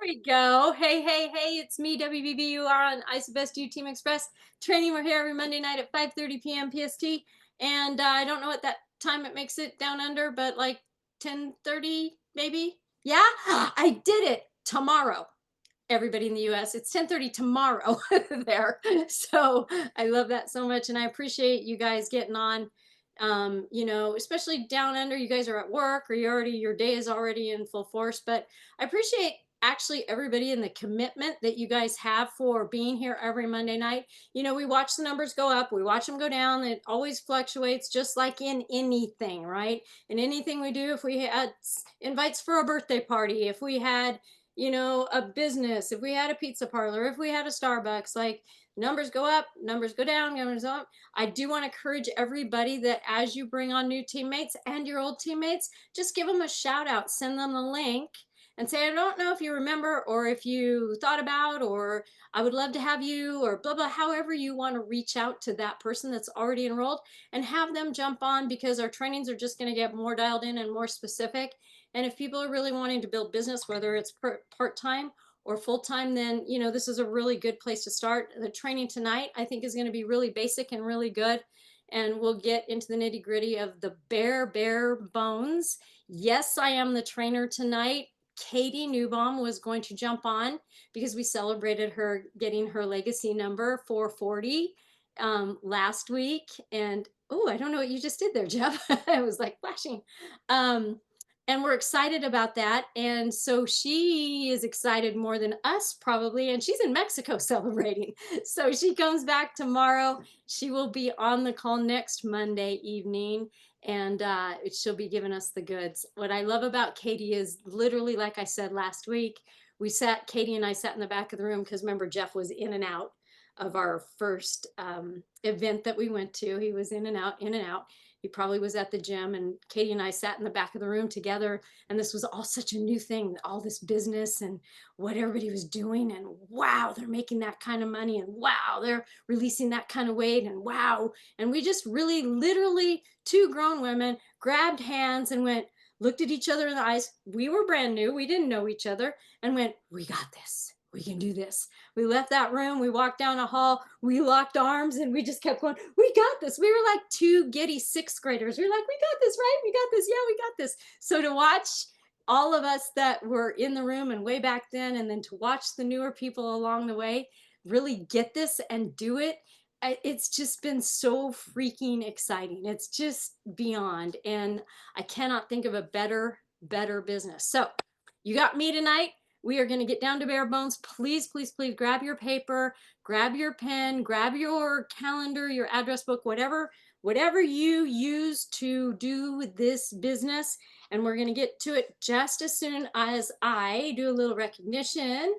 we go. Hey, hey, hey, it's me, Debi Beebe. You are on Best U Team Express training. We're here every Monday night at 5:30 p.m. PST. And I don't know what that time it makes it down under, but like 10:30 maybe. Yeah, I did it tomorrow. Everybody in the US, it's 10:30 tomorrow there. So I love that so much. And I appreciate you guys getting on. Especially down under, you guys are at work or your day is already in full force. But I appreciate actually everybody and the commitment that you guys have for being here every Monday night. We watch the numbers go up, we watch them go down. It always fluctuates, just like in anything, right? In anything we do, if we had invites for a birthday party, if we had a business, if we had a pizza parlor, if we had a Starbucks, like numbers go up, numbers go down, numbers up. I do want to encourage everybody that as you bring on new teammates and your old teammates, just give them a shout out, send them the link and say, I don't know if you remember or if you thought about, or I would love to have you, or blah, blah, however you want to reach out to that person that's already enrolled and have them jump on, because our trainings are just going to get more dialed in and more specific. And if people are really wanting to build business, whether it's part-time or full-time, then this is a really good place to start. The training tonight, I think, is going to be really basic and really good. And we'll get into the nitty-gritty of the bare bones. Yes, I am the trainer tonight. Katie Newbaum was going to jump on because we celebrated her getting her legacy number 440 last week. And oh, I don't know what you just did there, Jeff. I was like flashing. And we're excited about that. And so she is excited more than us, probably. And she's in Mexico celebrating. So she comes back tomorrow. She will be on the call next Monday evening, and she'll be giving us the goods. What I love about Katie is literally, like I said last week, Katie and I sat in the back of the room because remember, Jeff was in and out of our first event that we went to. He was in and out, in and out. He probably was at the gym, and Katie and I sat in the back of the room together. And this was all such a new thing, all this business and what everybody was doing. And wow, they're making that kind of money. And wow, they're releasing that kind of weight. And wow. And we just really, literally, two grown women grabbed hands and looked at each other in the eyes. We were brand new. We didn't know each other, and went, we got this. We can do this. We left that room. We walked down a hall. We locked arms and we just kept going, we got this. We were like two giddy sixth graders. We were like, we got this, right? We got this. Yeah, we got this. So to watch all of us that were in the room and way back then, and then to watch the newer people along the way really get this and do it, it's just been so freaking exciting. It's just beyond. And I cannot think of a better business. So you got me tonight. We are going to get down to bare bones. Please, please, please grab your paper, grab your pen, grab your calendar, your address book, whatever you use to do this business. And we're going to get to it just as soon as I do a little recognition.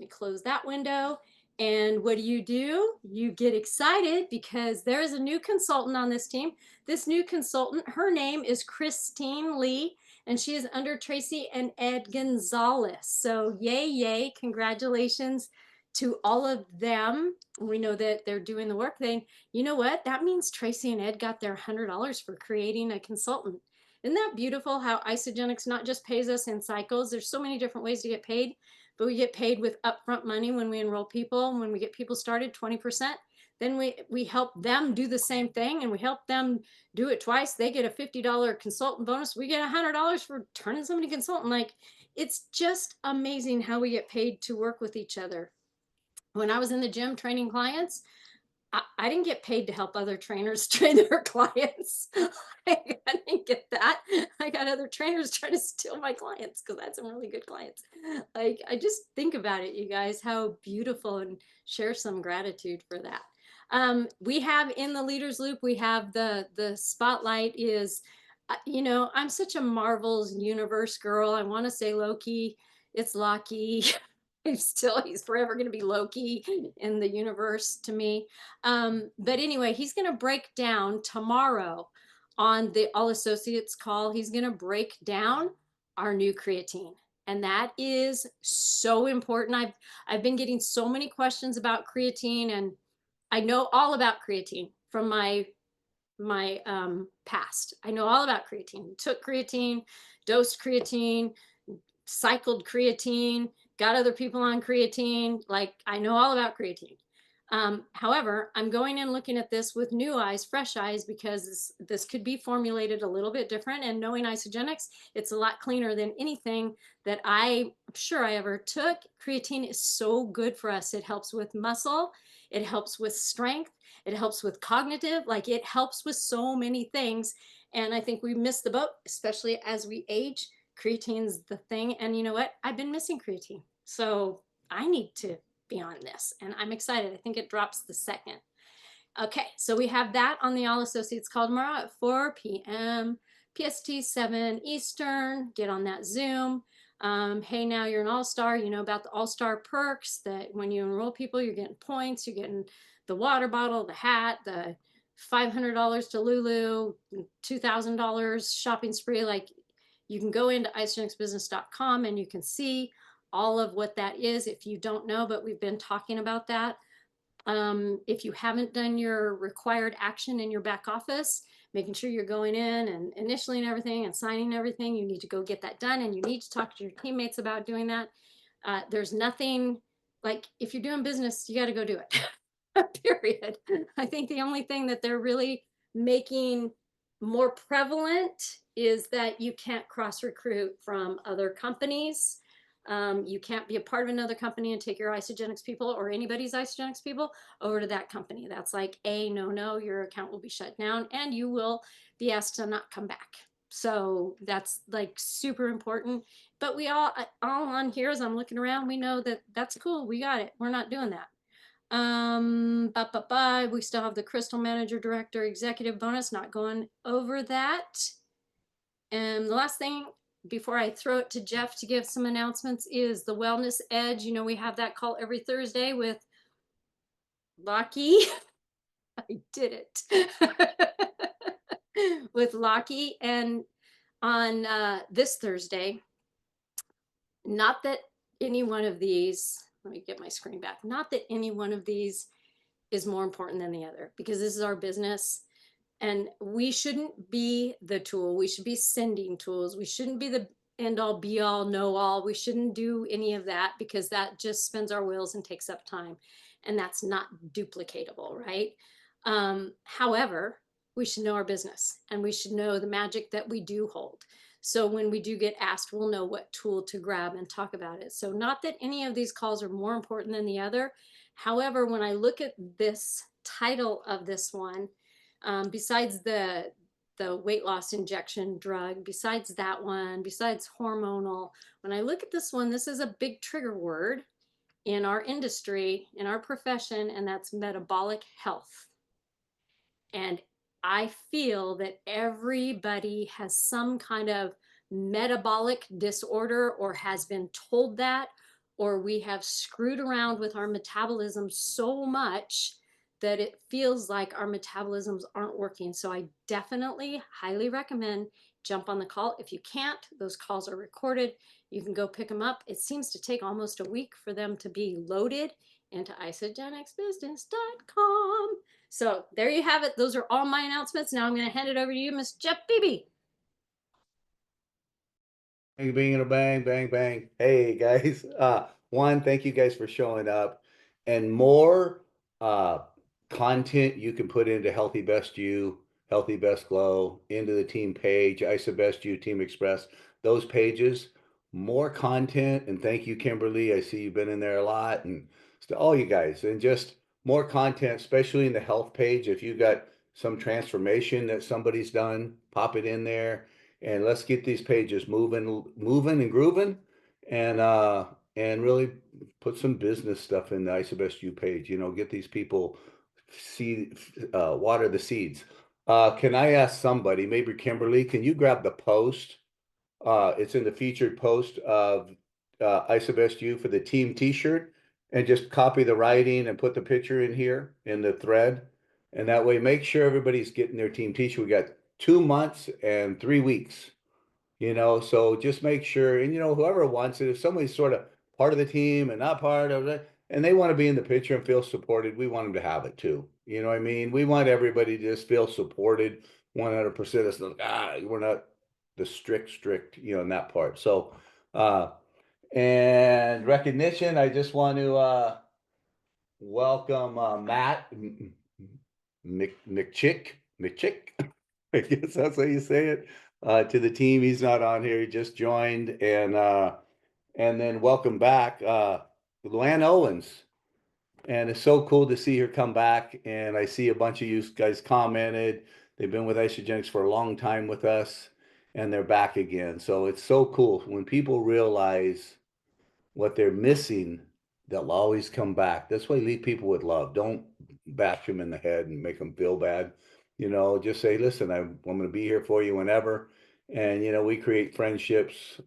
Let me close that window. And what do? You get excited because there is a new consultant on this team. This new consultant, her name is Christine Lee, and she is under Tracy and Ed Gonzalez. So yay, yay, congratulations to all of them. We know that they're doing the work. You know what? That means Tracy and Ed got their $100 for creating a consultant. Isn't that beautiful how Isagenix not just pays us in cycles? There's so many different ways to get paid, but we get paid with upfront money when we enroll people. When we get people started, 20%. Then we help them do the same thing, and we help them do it twice. They get a $50 consultant bonus. We get $100 for turning somebody consultant. Like, it's just amazing how we get paid to work with each other. When I was in the gym training clients, I didn't get paid to help other trainers train their clients. I didn't get that. I got other trainers trying to steal my clients because I had some really good clients. Like, I just think about it, you guys, how beautiful, and share some gratitude for that. We have in the Leaders Loop, we have the spotlight is, I'm such a Marvel's universe girl. I want to say Loki. It's Loki. He's forever going to be Loki in the universe to me. But anyway, he's going to break down tomorrow on the All Associates call. He's going to break down our new creatine. And that is so important. I've been getting so many questions about creatine, and I know all about creatine from my past. I know all about creatine. Took creatine, dosed creatine, cycled creatine, got other people on creatine. Like, I know all about creatine. However, I'm going in looking at this with new eyes, fresh eyes, because this could be formulated a little bit different. And knowing Isogenics, it's a lot cleaner than anything that I'm sure I ever took. Creatine is so good for us. It helps with muscle, it helps with strength, it helps with cognitive, like it helps with so many things. And I think we miss the boat, especially as we age. Creatine's the thing. And you know what? I've been missing creatine. So I need to be on this, and I'm excited. I think it drops the 2nd. Okay, so we have that on the All Associates call tomorrow at 4 p.m. PST, 7 Eastern. Get on that Zoom. Hey, now you're an all-star. You know about the all-star perks, that when you enroll people, you're getting points, you're getting the water bottle, the hat, the $500 to Lulu, $2,000 shopping spree. Like, you can go into isogenicsbusiness.com and you can see all of what that is if you don't know, but we've been talking about that. If you haven't done your required action in your back office, making sure you're going in and initialing everything and signing everything, you need to go get that done, and you need to talk to your teammates about doing that. There's nothing like, if you're doing business, you got to go do it. Period. I think the only thing that they're really making more prevalent is that you can't cross recruit from other companies. You can't be a part of another company and take your Isogenics people or anybody's Isogenics people over to that company. That's like a no. Your account will be shut down and you will be asked to not come back. So that's like super important. But we all on here, as I'm looking around, we know that that's cool. We got it. We're not doing that. We still have the Crystal Manager Director Executive bonus, not going over that. And the last thing before I throw it to Jeff to give some announcements is the Wellness Edge. You know, we have that call every Thursday with Lockie. I did it. With Lockie. And on this Thursday, not that any one of these, let me get my screen back, not that any one of these is more important than the other, because this is our business. And we shouldn't be the tool. We should be sending tools. We shouldn't be the end all be all know all. We shouldn't do any of that, because that just spins our wheels and takes up time. And that's not duplicatable, right? However, we should know our business and we should know the magic that we do hold. So when we do get asked, we'll know what tool to grab and talk about it. So not that any of these calls are more important than the other. However, when I look at this title of this one, besides the weight loss injection drug, besides that one, besides hormonal, when I look at this one, this is a big trigger word in our industry, in our profession, and that's metabolic health. And I feel that everybody has some kind of metabolic disorder, or has been told that, or we have screwed around with our metabolism so much that it feels like our metabolisms aren't working. So I definitely highly recommend jump on the call. If you can't, those calls are recorded. You can go pick them up. It seems to take almost a week for them to be loaded into isogenicsbusiness.com. So there you have it. Those are all my announcements. Now I'm going to hand it over to you, Miss Jeff Beebe. Bang, bing, and a bang, bang, bang. Hey guys. One, thank you guys for showing up. And more uh content you can put into Healthy Best You, Healthy Best Glow, into the team page, ISA Best You, Team Express, those pages, more content. And thank you, Kimberly. I see you've been in there a lot, and to all you guys, and just more content, especially in the health page. If you got some transformation that somebody's done, pop it in there, and let's get these pages moving and grooving, and really put some business stuff in the ISABSU page. You know, get these people seed, water the seeds. Can I ask somebody, maybe Kimberly, can you grab the post? It's in the featured post of ISABSU for the team T-shirt, and just copy the writing and put the picture in here in the thread. And that way, make sure everybody's getting their team T-shirt. We got 2 months and 3 weeks, so just make sure. And whoever wants it, if somebody's sort of part of the team and not part of it, and they want to be in the picture and feel supported, we want them to have it too. You know what I mean? We want everybody to just feel supported 100%. It's not, we're not the strict, in that part. So, And recognition, I just want to welcome Matt McChick, I guess that's how you say it, to the team. He's not on here. He just joined. And then welcome back Luann Owens. And it's so cool to see her come back. And I see a bunch of you guys commented. They've been with Isogenics for a long time with us, and they're back again. So it's so cool when people realize what they're missing, they'll always come back. That's why lead people with love. Don't bash them in the head and make them feel bad. Just say, listen, I'm going to be here for you whenever. And, we create friendships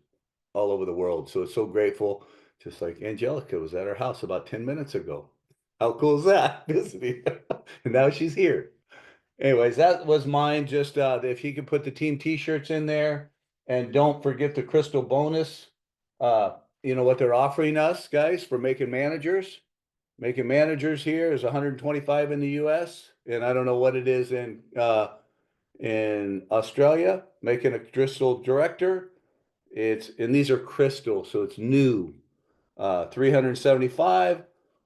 all over the world. So it's so grateful. Just like Angelica was at our house about 10 minutes ago. How cool is that? And now she's here. Anyways, that was mine. Just if you could put the team t-shirts in there, and don't forget the crystal bonus. What they're offering us, guys, for making managers. Making managers here is 125 in the US, and I don't know what it is in Australia. Making a crystal director, and these are crystal, so it's new. 375.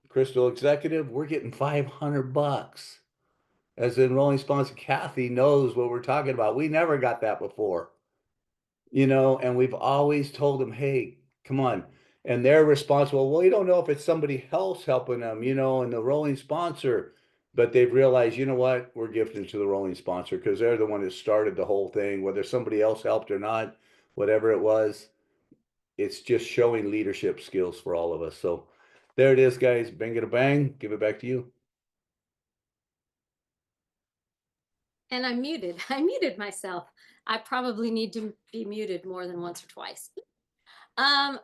Crystal executive, we're getting $500. As the enrolling sponsor, Kathy knows what we're talking about. We never got that before, and we've always told them, hey, come on. And they're responsible. Well, we don't know if it's somebody else helping them, and the rolling sponsor, but they've realized, you know what, we're gifted to the rolling sponsor because they're the one that started the whole thing, whether somebody else helped or not, whatever it was. It's just showing leadership skills for all of us. So there it is, guys. Bang it a bang. Give it back to you. And I'm muted. I muted myself. I probably need to be muted more than once or twice.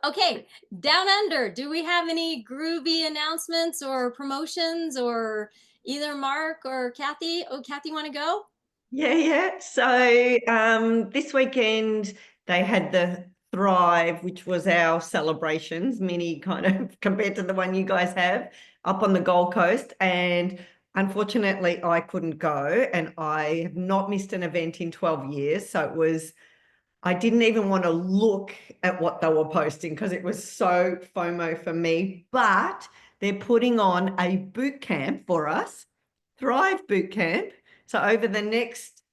Okay, down under, do we have any groovy announcements or promotions, or either Mark or Kathy? Oh, Kathy, want to go? Yeah. So this weekend they had the Thrive, which was our celebrations, mini kind of compared to the one you guys have up on the Gold Coast. And unfortunately, I couldn't go, and I have not missed an event in 12 years. So I didn't even want to look at what they were posting because it was so FOMO for me. But they're putting on a boot camp for us, Thrive Boot Camp. So over the next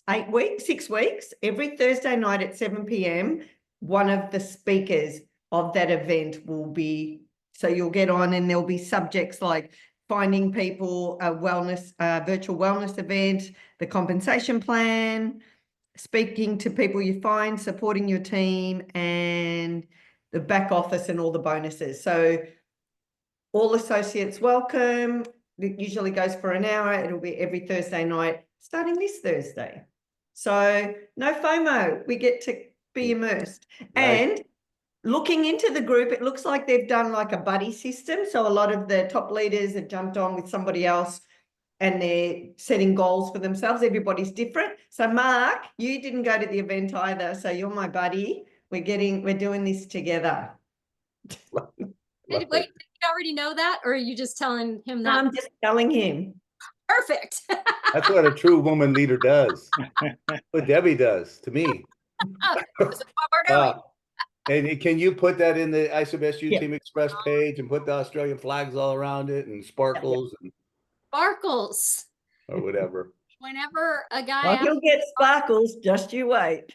6 weeks, every Thursday night at 7 p.m., one of the speakers of that event will be, so you'll get on and there'll be subjects like finding people a virtual wellness event, the compensation plan, speaking to people you find, supporting your team, and the back office and all the bonuses. So all associates welcome. It usually goes for an hour. It'll be every Thursday night, starting this Thursday. So no FOMO. We get to be immersed. Nice. And looking into the group, it looks like they've done like a buddy system. So a lot of the top leaders have jumped on with somebody else and they're setting goals for themselves. Everybody's different. So Mark, you didn't go to the event either. So you're my buddy. We're doing this together. Wait, did you already know that, or are you just telling him that? I'm just telling him. Perfect. That's what a true woman leader does. What Debbie does to me. This is what we're doing. And can you put that in the ISOBSU Yeah. Team Express page and put the Australian flags all around it and sparkles Sparkles. or whatever? Whenever a guy Well, asks, he'll get sparkles, just you wait.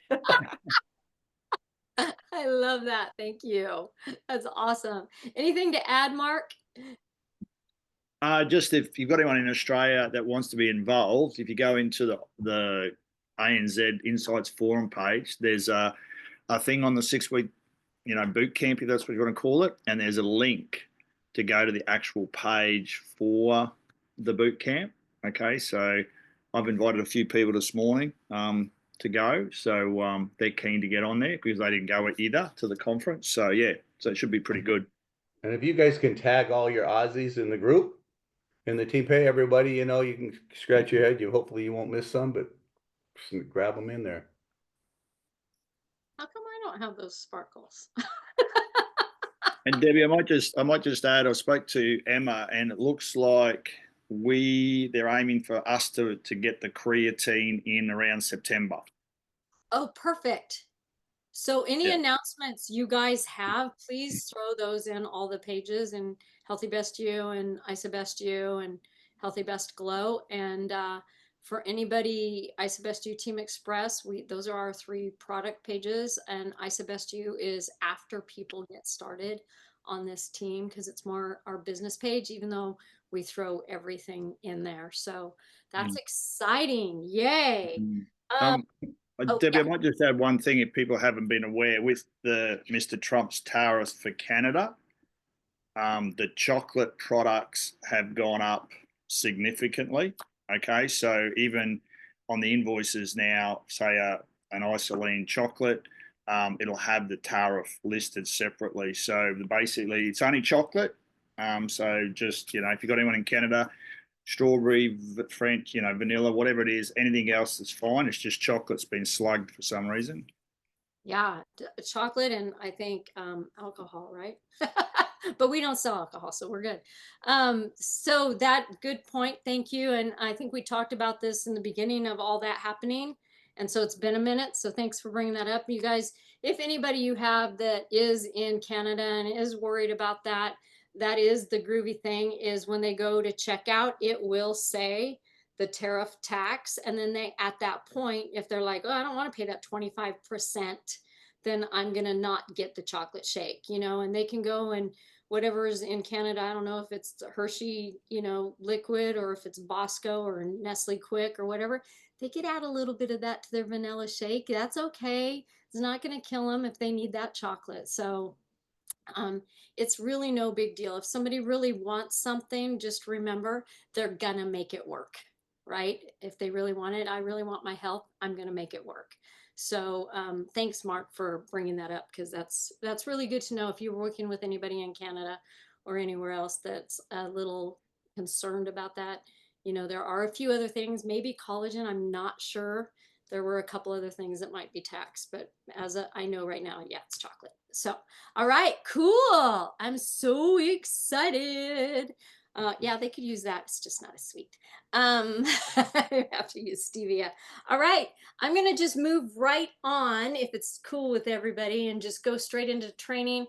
I love that. Thank you. That's awesome. Anything to add, Mark? Just if you've got anyone in Australia that wants to be involved, if you go into the ANZ Insights Forum page, there's a thing on the 6-week, boot camp, if that's what you want to call it, and there's a link to go to the actual page for the boot camp. Okay, so I've invited a few people this morning to go, so they're keen to get on there because they didn't go either to the conference. So yeah, so it should be pretty good. And if you guys can tag all your Aussies in the group, in the team, pay everybody, you can scratch your head. Hopefully you won't miss some, but just grab them in there. How come I don't have those sparkles? And Debbie, I might just add, I spoke to Emma, and it looks like they're aiming for us to get the creatine in around September. Oh, perfect. So any Yeah. announcements you guys have, please throw those in all the pages, and Healthy Best You and Isa Best You and Healthy Best Glow. And for anybody, Isa Best You Team Express, those are our 3 product pages, and Isa Best You is after people get started on this team, because it's more our business page, even though we throw everything in there. So that's Mm. exciting. Yay. Mm. Um, oh Debbie, yeah. I might just add one thing if people haven't been aware with the Mr. Trump's tariffs for Canada. The chocolate products have gone up significantly. Okay, so even on the invoices now, say an isoline chocolate, it'll have the tariff listed separately. So basically, it's only chocolate. So just if you've got anyone in Canada, strawberry, French, vanilla, whatever it is, anything else is fine. It's just chocolate's been slugged for some reason. Yeah, chocolate and I think alcohol, right? But we don't sell alcohol, so we're good. So that good point, thank you. And I think we talked about this in the beginning of all that happening. And so it's been a minute. So thanks for bringing that up. You guys, if anybody you have that is in Canada and is worried about that, that is the groovy thing, is when they go to checkout, it will say the tariff tax. And then they, at that point, if they're like, oh, I don't want to pay that 25%, then I'm going to not get the chocolate shake, and they can go and whatever's in Canada. I don't know if it's Hershey, liquid, or if it's Bosco or Nestle Quick or whatever. They could add a little bit of that to their vanilla shake. That's okay. It's not going to kill them if they need that chocolate. So it's really no big deal. If somebody really wants something, just remember they're gonna make it work, right? If they really want it, I really want my health, I'm gonna make it work. So thanks, Mark, for bringing that up, because that's really good to know if you're working with anybody in Canada or anywhere else that's a little concerned about that. There are a few other things, maybe collagen, I'm not sure. There were a couple other things that might be taxed, but I know right now, yeah, it's chocolate. So, all right, cool. I'm so excited. Yeah, they could use that. It's just not as sweet. I have to use stevia. All right, I'm gonna just move right on, if it's cool with everybody, and just go straight into training.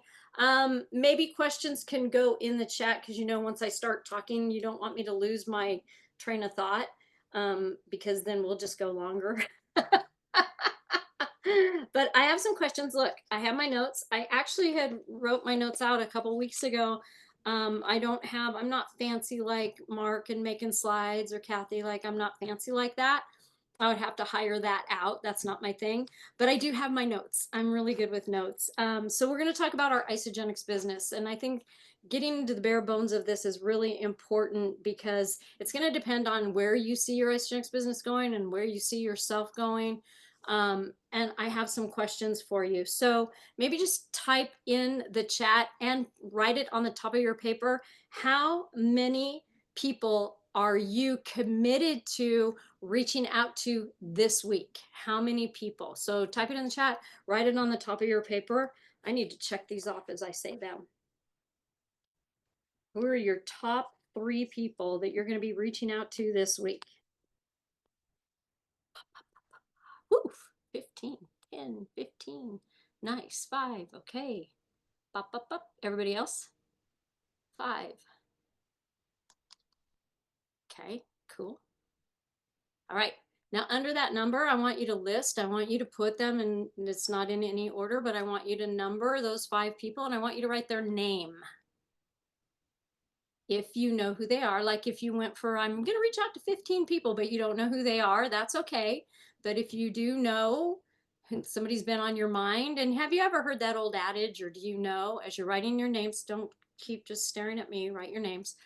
Maybe questions can go in the chat, because once I start talking, you don't want me to lose my train of thought, because then we'll just go longer. But I have some questions. Look, I have my notes. I actually had wrote my notes out a couple weeks ago. I'm not fancy like Mark and making slides, or Kathy. Like, I'm not fancy like that. I would have to hire that out. That's not my thing. But I do have my notes. I'm really good with notes. So we're going to talk about our Isogenics business. And I think getting into the bare bones of this is really important, because it's going to depend on where you see your Isogenics business going and where you see yourself going. And I have some questions for you. So maybe just type in the chat and write it on the top of your paper. How many people are you committed to reaching out to this week? How many people? So type it in the chat, write it on the top of your paper. I need to check these off as I say them. Who are your top 3 people that you're going to be reaching out to this week? Woof, 15, 10, 15. Nice. 5. Okay. Bop, bop, bop. Everybody else? 5. Okay, cool. All right. Now, under that number, I want you to list, I want you to put them, and it's not in any order, but I want you to number those 5 people, and I want you to write their name. If you know who they are, like if you went for, I'm going to reach out to 15 people, but you don't know who they are, that's okay. But if you do know, somebody's been on your mind. And have you ever heard that old adage, or do you know, as you're writing your names, don't keep just staring at me, write your names.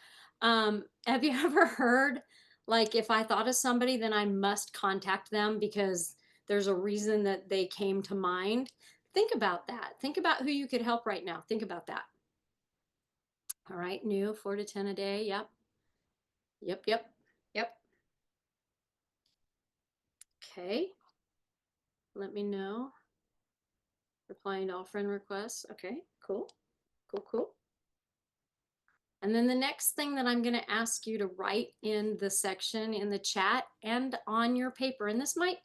Have you ever heard, like, if I thought of somebody, then I must contact them because there's a reason that they came to mind? Think about that. Think about who you could help right now. Think about that. All right, new 4 to 10 a day. Yep. Yep, yep, yep. Okay. Let me know. Replying to all friend requests. Okay, cool. Cool, cool. And then the next thing that I'm going to ask you to write in the section in the chat and on your paper, and this might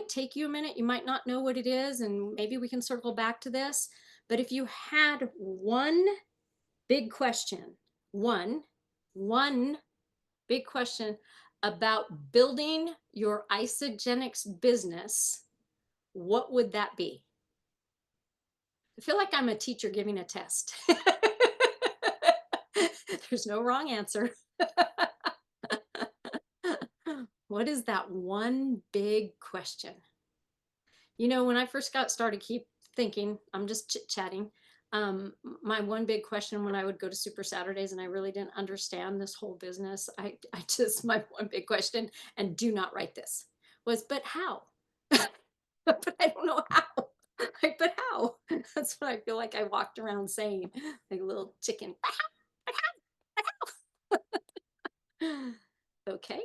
take you a minute. You might not know what it is, and maybe we can circle back to this. But if you had one big question, one big question about building your isogenics business, what would that be? I feel like I'm a teacher giving a test. There's no wrong answer. What is that one big question? You know, when I first got started, keep thinking, I'm just chit-chatting. My one big question when I would go to Super Saturdays and I really didn't understand this whole business, my one big question, and do not write this, was, but how? But I don't know how. Like, but how? That's what I feel like I walked around saying, like a little chicken. But how? But how? But how? Okay.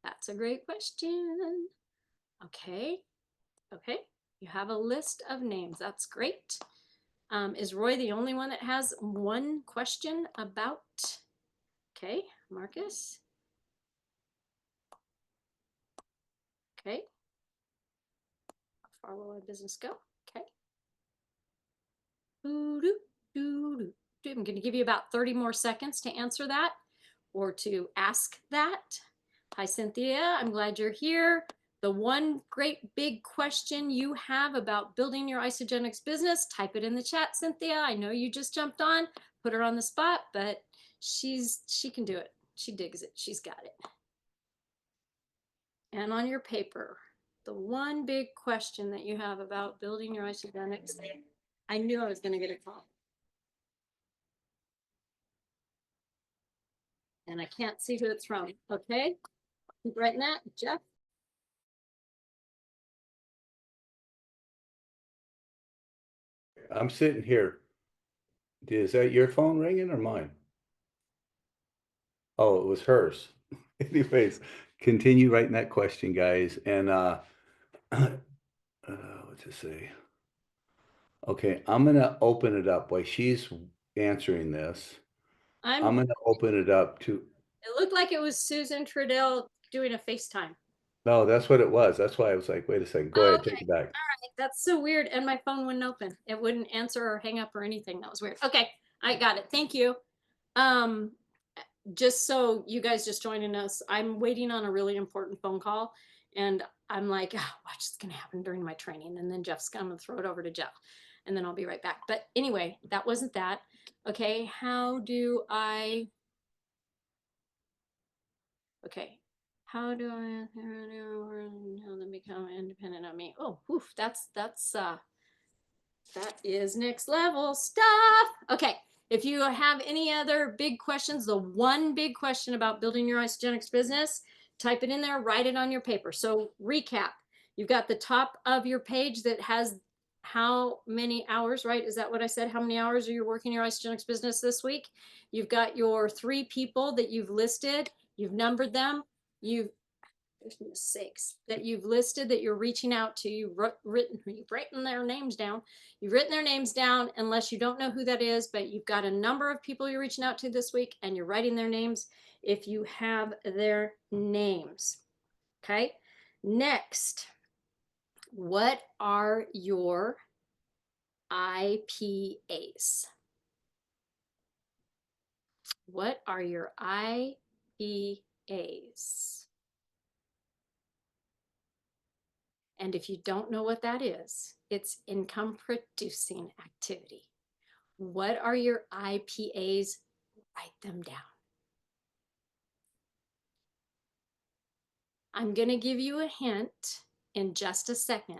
That's a great question. Okay. Okay. You have a list of names. That's great. Is Roy the only one that has one question about? Okay, Marcus. Okay. How far will our business go? Okay. I'm going to give you about 30 more seconds to answer that or to ask that. Hi, Cynthia. I'm glad you're here. The one great big question you have about building your isogenics business, type it in the chat, Cynthia. I know you just jumped on, put her on the spot, but she can do it. She digs it. She's got it. And on your paper, the one big question that you have about building your isogenics, I knew I was going to get a call. And I can't see who it's from. Okay, keep writing that, Jeff. I'm sitting here. Is that your phone ringing or mine? Oh, it was hers. Anyways, continue writing that question, guys. And what to say? Okay, I'm gonna open it up while she's answering this. I'm gonna open it up to. It looked like it was Susan Trudell doing a FaceTime. No, that's what it was. That's why I was like, wait a second. Go ahead, take it back. All right, that's so weird. And my phone wouldn't open. It wouldn't answer or hang up or anything. That was weird. Okay, I got it. Thank you. Just so you guys just joining us, I'm waiting on a really important phone call, and I'm like, oh, watch, it's gonna happen during my training, and then Jeff's gonna throw it over to Jeff, and then I'll be right back. But anyway, that wasn't that. Okay, how do I? Okay, how do I how to become independent of me? Oh, oof, that is next level stuff. Okay, if you have any other big questions, the one big question about building your isogenics business, type it in there, write it on your paper. So recap, you've got the top of your page that has how many hours, right? Is that what I said? How many hours are you working your isogenics business this week? You've got your 3 people that you've listed, you've numbered them, you've sakes, that you've listed that you're reaching out to. You've written their names down. You've written their names down, unless you don't know who that is, but you've got a number of people you're reaching out to this week, and you're writing their names if you have their names. Okay. Next, what are your IPAs? What are your IPAs? And if you don't know what that is, it's income producing activity. What are your IPAs? Write them down. I'm going to give you a hint in just a second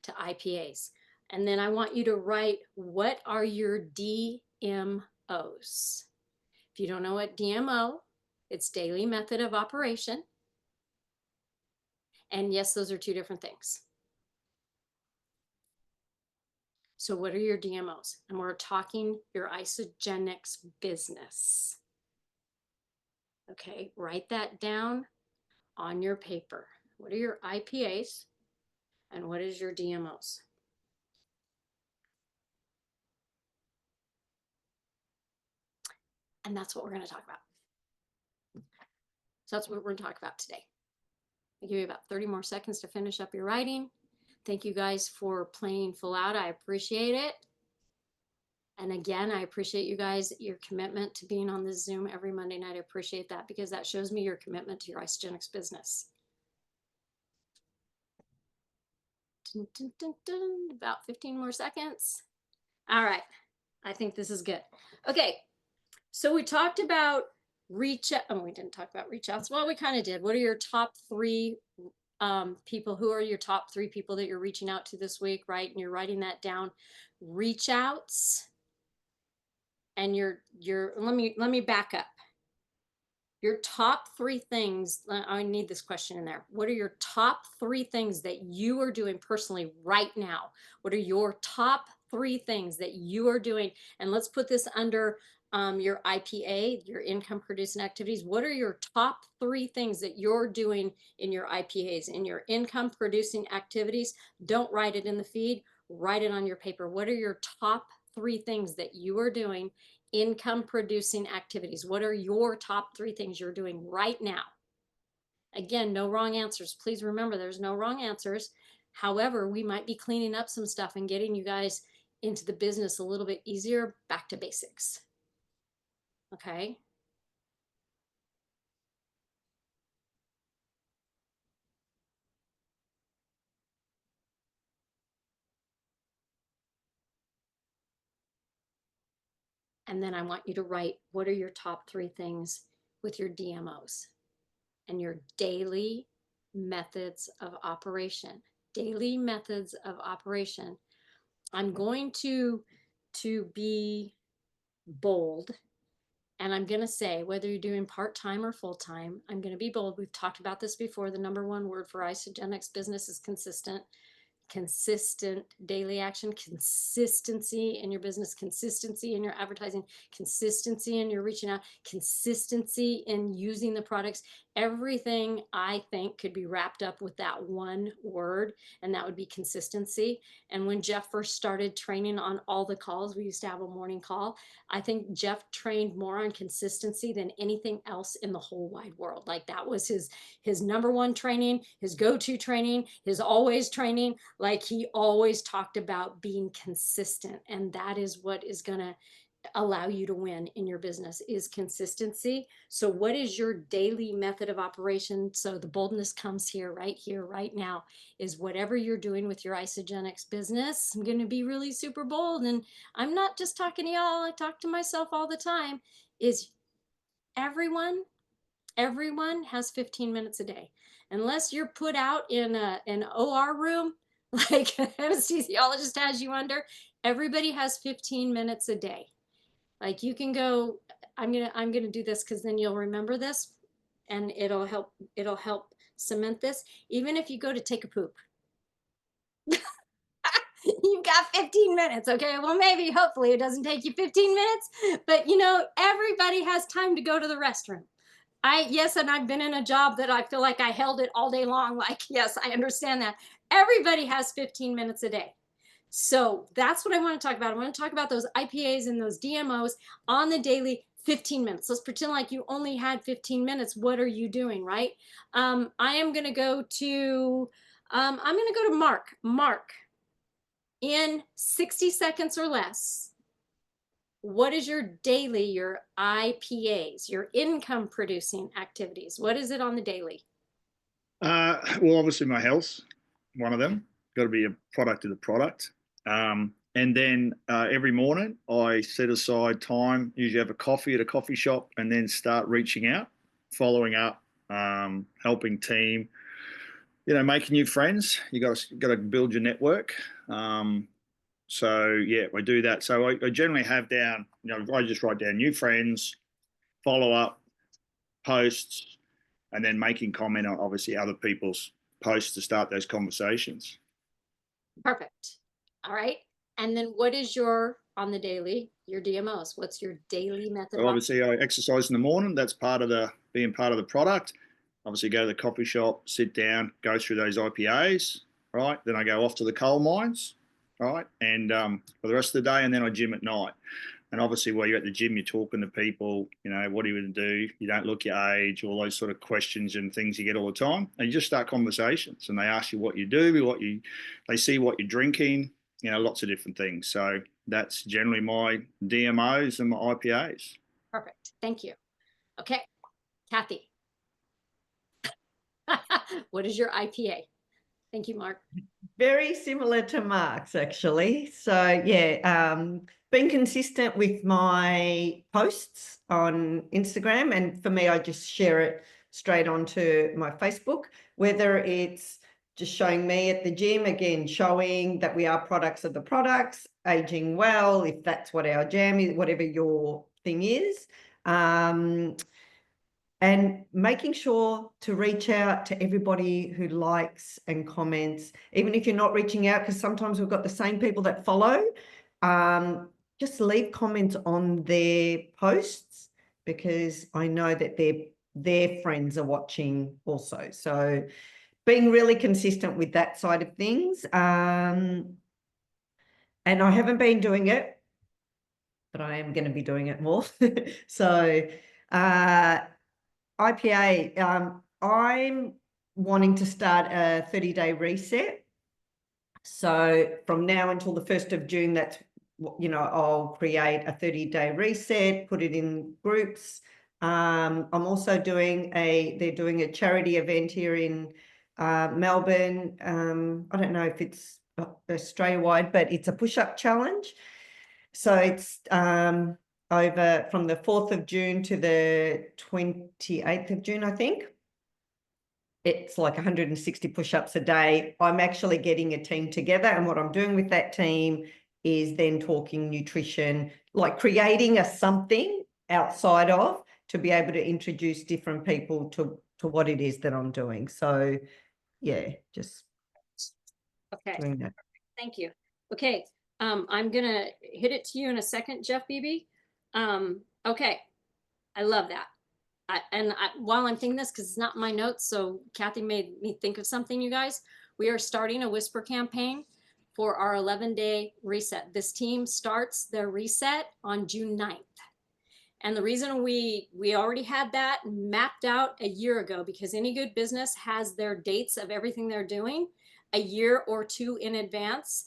to IPAs. And then I want you to write, what are your DMOs? If you don't know what DMO, it's daily method of operation. And yes, those are 2 different things. So what are your DMOs? And we're talking your isogenics business. Okay, write that down on your paper. What are your IPAs and what is your DMOs? And that's what we're going to talk about. So that's what we're going to talk about today. I'll give you about 30 more seconds to finish up your writing. Thank you guys for playing full out. I appreciate it. And again, I appreciate you guys, your commitment to being on this Zoom every Monday night. I appreciate that because that shows me your commitment to your Isogenics business. Dun, dun, dun, dun. About 15 more seconds. All right. I think this is good. Okay. So we talked about reach out. Oh, we didn't talk about reach outs. Well, we kind of did. What are your top three people? Who are your top three people that you're reaching out to this week, right? And you're writing that down. Reach outs. And let me back up. Your top three things, I need this question in there. What are your top three things that you are doing personally right now? What are your top three things that you are doing? And let's put this under your IPA, your income producing activities. What are your top three things that you're doing in your IPAs, in your income producing activities? Don't write it in the feed, write it on your paper. What are your top three things that you are doing income producing activities? What are your top three things you're doing right now? Again, no wrong answers. Please remember there's no wrong answers. However, we might be cleaning up some stuff and getting you guys into the business a little bit easier, back to basics. Okay. And then I want you to write, what are your top three things with your DMOs and your daily methods of operation? Daily methods of operation. I'm going to be bold, and I'm going to say, whether you're doing part-time or full-time, I'm going to be bold. We've talked about this before. The number one word for Isogenics business is consistent. Consistent daily action, consistency in your business, consistency in your advertising, consistency in your reaching out, consistency in using the products. Everything I think could be wrapped up with that one word, and that would be consistency. And when Jeff first started training on all the calls, we used to have a morning call. I think Jeff trained more on consistency than anything else in the whole wide world. Like that was his number one training, his go-to training, his always training. Like he always talked about being consistent, and that is what is going to allow you to win in your business is consistency. So what is your daily method of operation? So the boldness comes here, right now, is whatever you're doing with your Isogenics business. I'm going to be really super bold, and I'm not just talking to y'all, I talk to myself all the time, is everyone has 15 minutes a day. Unless you're put out in an OR room, like an anesthesiologist has you under, everybody has 15 minutes a day. Like you can go, I'm gonna do this because then you'll remember this and it'll help cement this. Even if you go to take a poop, you've got 15 minutes. Okay, well, maybe hopefully it doesn't take you 15 minutes, but you know, everybody has time to go to the restroom. Yes, and I've been in a job that I feel like I held it all day long. Like, yes, I understand that. Everybody has 15 minutes a day. So that's what I want to talk about. I want to talk about those IPAs and those DMOs on the daily. 15 minutes. Let's pretend like you only had 15 minutes. What are you doing, right? I am going to go to, Mark. Mark, in 60 seconds or less, what is your daily, your IPAs, your income producing activities? What is it on the daily? Well, obviously my health, one of them. Got to be a product of the product. And then every morning I set aside time, usually have a coffee at a coffee shop, and then start reaching out, following up, helping team, you know, making new friends. You got to build your network. So yeah, I do that. So I generally have down, you know, I just write down new friends, follow up, posts, and then making comment on obviously other people's posts to start those conversations. Perfect. All right. And then what is your, on the daily, your DMOs? What's your daily method? So obviously I exercise in the morning. That's part of the, being part of the product. Obviously go to the coffee shop, sit down, go through those IPAs, right? Then I go off to the coal mines, right? And for the rest of the day, and then I gym at night. And obviously, while you're at the gym, you're talking to people, you know, what are you going to do? You don't look your age, all those sort of questions and things you get all the time. And you just start conversations and they ask you what you do, they see what you're drinking, you know, lots of different things. So that's generally my DMOs and my IPAs. Perfect. Thank you. Okay, Kathy. What is your IPA? Thank you, Mark. Very similar to Mark's, actually. So yeah, being consistent with my posts on Instagram, and for me, I just share it straight onto my Facebook, whether it's just showing me at the gym, again, showing that we are products of the products, aging well, if that's what our jam is, whatever your thing is. And making sure to reach out to everybody who likes and comments, even if you're not reaching out, because sometimes we've got the same people that follow. Just leave comments on their posts, because I know that their friends are watching also. So being really consistent with that side of things. And I haven't been doing it, but I am going to be doing it more. So IPA, I'm wanting to start a 30-day reset. So from now until the 1st of June, that's, you know, I'll create a 30-day reset, put it in groups. I'm also doing they're doing a charity event here in Melbourne. I don't know if it's Australia-wide, but it's a push-up challenge. So it's over from the 4th of June to the 28th of June, I think. It's like 160 push-ups a day. I'm actually getting a team together, and what I'm doing with that team is then talking nutrition, like creating a something outside of to be able to introduce different people to what it is that I'm doing. So yeah, just doing that. Thank you. Okay, I'm gonna hit it to you in a second, Jeff Beebe. Okay, I love that. While I'm thinking this, because it's not in my notes, so Kathy made me think of something, you guys. We are starting a whisper campaign for our 11-day reset. This team starts their reset on June 9th. And the reason we already had that mapped out a year ago, because any good business has their dates of everything they're doing a year or two in advance.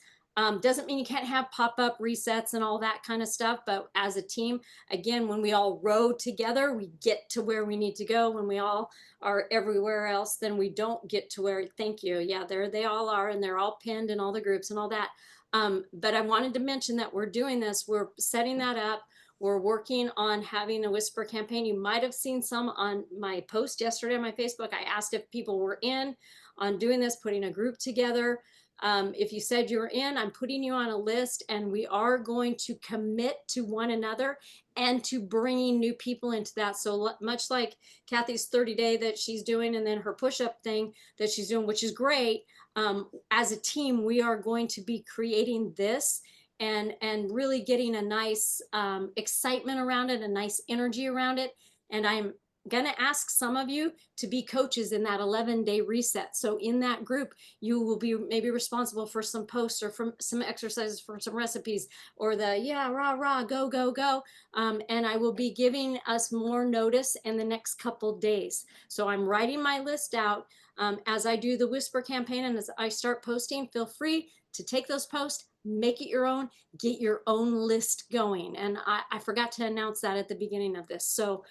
Doesn't mean you can't have pop-up resets and all that kind of stuff, but as a team, again, when we all row together, we get to where we need to go. When we all are everywhere else, then we don't get to where, thank you. Yeah, there they all are, and they're all pinned in all the groups and all that. But I wanted to mention that we're doing this. We're setting that up. We're working on having a whisper campaign. You might have seen some on my post yesterday on my Facebook. I asked if people were in on doing this, putting a group together. If you said you're in, I'm putting you on a list, and we are going to commit to one another and to bringing new people into that. So much like Kathy's 30-day that she's doing, and then her push-up thing that she's doing, which is great. As a team, we are going to be creating this and really getting a nice excitement around it, a nice energy around it. And I'm going to ask some of you to be coaches in that 11-day reset. So in that group, you will be maybe responsible for some posts or from some exercises, for some recipes, or the rah, rah, go, go, go. And I will be giving us more notice in the next couple days. So I'm writing my list out as I do the whisper campaign, and as I start posting, feel free to take those posts, make it your own, get your own list going. And I forgot to announce that at the beginning of this. So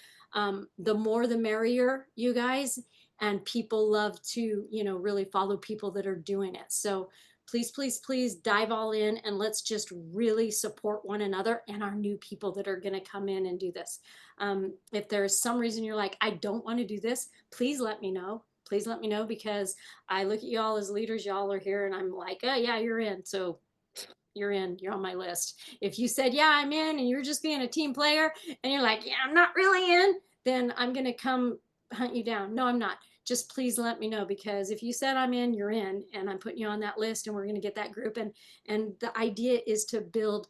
the more the merrier, you guys, and people love to, you know, really follow people that are doing it. So please, please, please dive all in, and let's just really support one another and our new people that are going to come in and do this. If there's some reason you're like, I don't want to do this, please let me know. Please let me know, because I look at y'all as leaders. Y'all are here, and I'm like, oh yeah, you're in. So you're in, you're on my list. If you said, yeah, I'm in, and you're just being a team player, and you're like, yeah, I'm not really in, then I'm going to come hunt you down. No, I'm not. Just please let me know, because if you said I'm in, you're in, and I'm putting you on that list, and we're going to get that group. And the idea is to build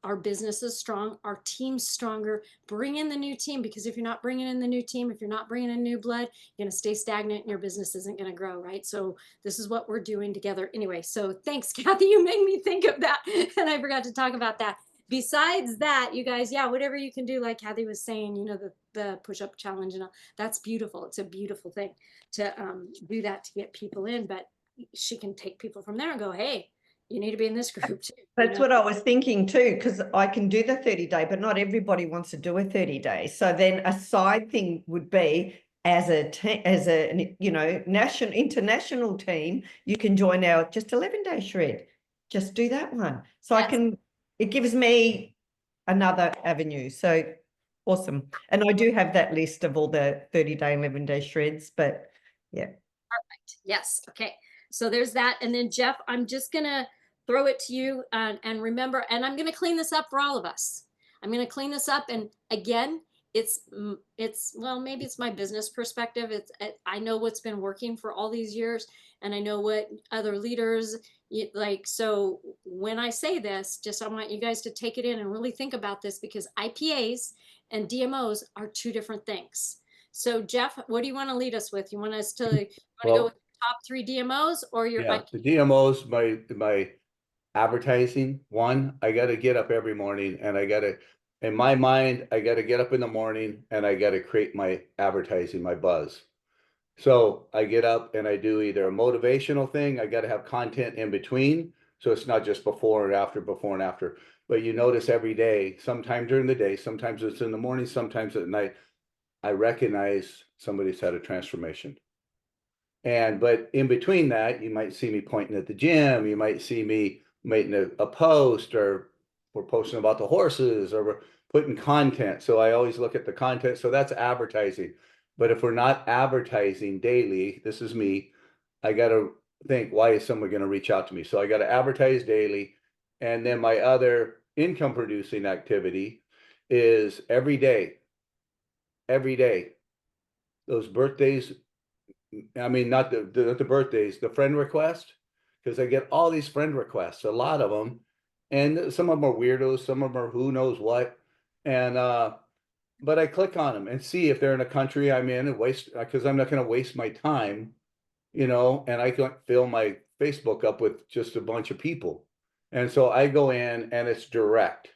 our businesses strong, our teams stronger, bring in the new team, because if you're not bringing in the new team, if you're not bringing in new blood, you're going to stay stagnant and your business isn't going to grow, right? So this is what we're doing together anyway. So thanks, Kathy. You made me think of that, and I forgot to talk about that. besides that, you guys, yeah, whatever you can do, like Kathy was saying, you know, the push-up challenge and all, that's beautiful. It's a beautiful thing to do that to get people in, but she can take people from there and go, hey, you need to be in this group too. That's what I was thinking too, because I can do the 30-day, but not everybody wants to do a 30-day. So then a side thing would be as a you know, international team, you can join our just 11-day shred. Just do that one. So Yes. it gives me another avenue. So awesome. And I do have that list of all the 30-day, 11-day shreds, but yeah. Perfect. Yes. Okay. So there's that. And then Jeff, I'm just going to throw it to you and remember, and I'm going to clean this up for all of us. I'm going to clean this up. And again, well, maybe it's my business perspective. I know what's been working for all these years, and I know what other leaders like. So when I say this, just I want you guys to take it in and really think about this, because IPAs and DMOs are two different things. So Jeff, what do you want to lead us with? You want us to go with your top 3 DMOs or your yeah, the DMOs, my advertising one, I got to get up every morning and in my mind, I got to get up in the morning and I got to create my advertising, my buzz. So I get up and I do either a motivational thing. I got to have content in between. So it's not just before and after. But you notice every day, sometime during the day, sometimes it's in the morning, sometimes at night, I recognize somebody's had a transformation. But in between that, you might see me pointing at the gym. You might see me making a post, or we're posting about the horses, or we're putting content. So I always look at the content. So that's advertising. But if we're not advertising daily, this is me, I got to think, why is someone going to reach out to me? So I got to advertise daily. And then my other income producing activity is every day. Those birthdays, I mean, not the birthdays, the friend request, because I get all these friend requests, a lot of them, and some of them are weirdos, some of them are who knows what, and but I click on them and see if they're in a country I'm in, and waste, because I'm not going to waste my time, you know, and I can fill my Facebook up with just a bunch of people, and so I go in and it's direct.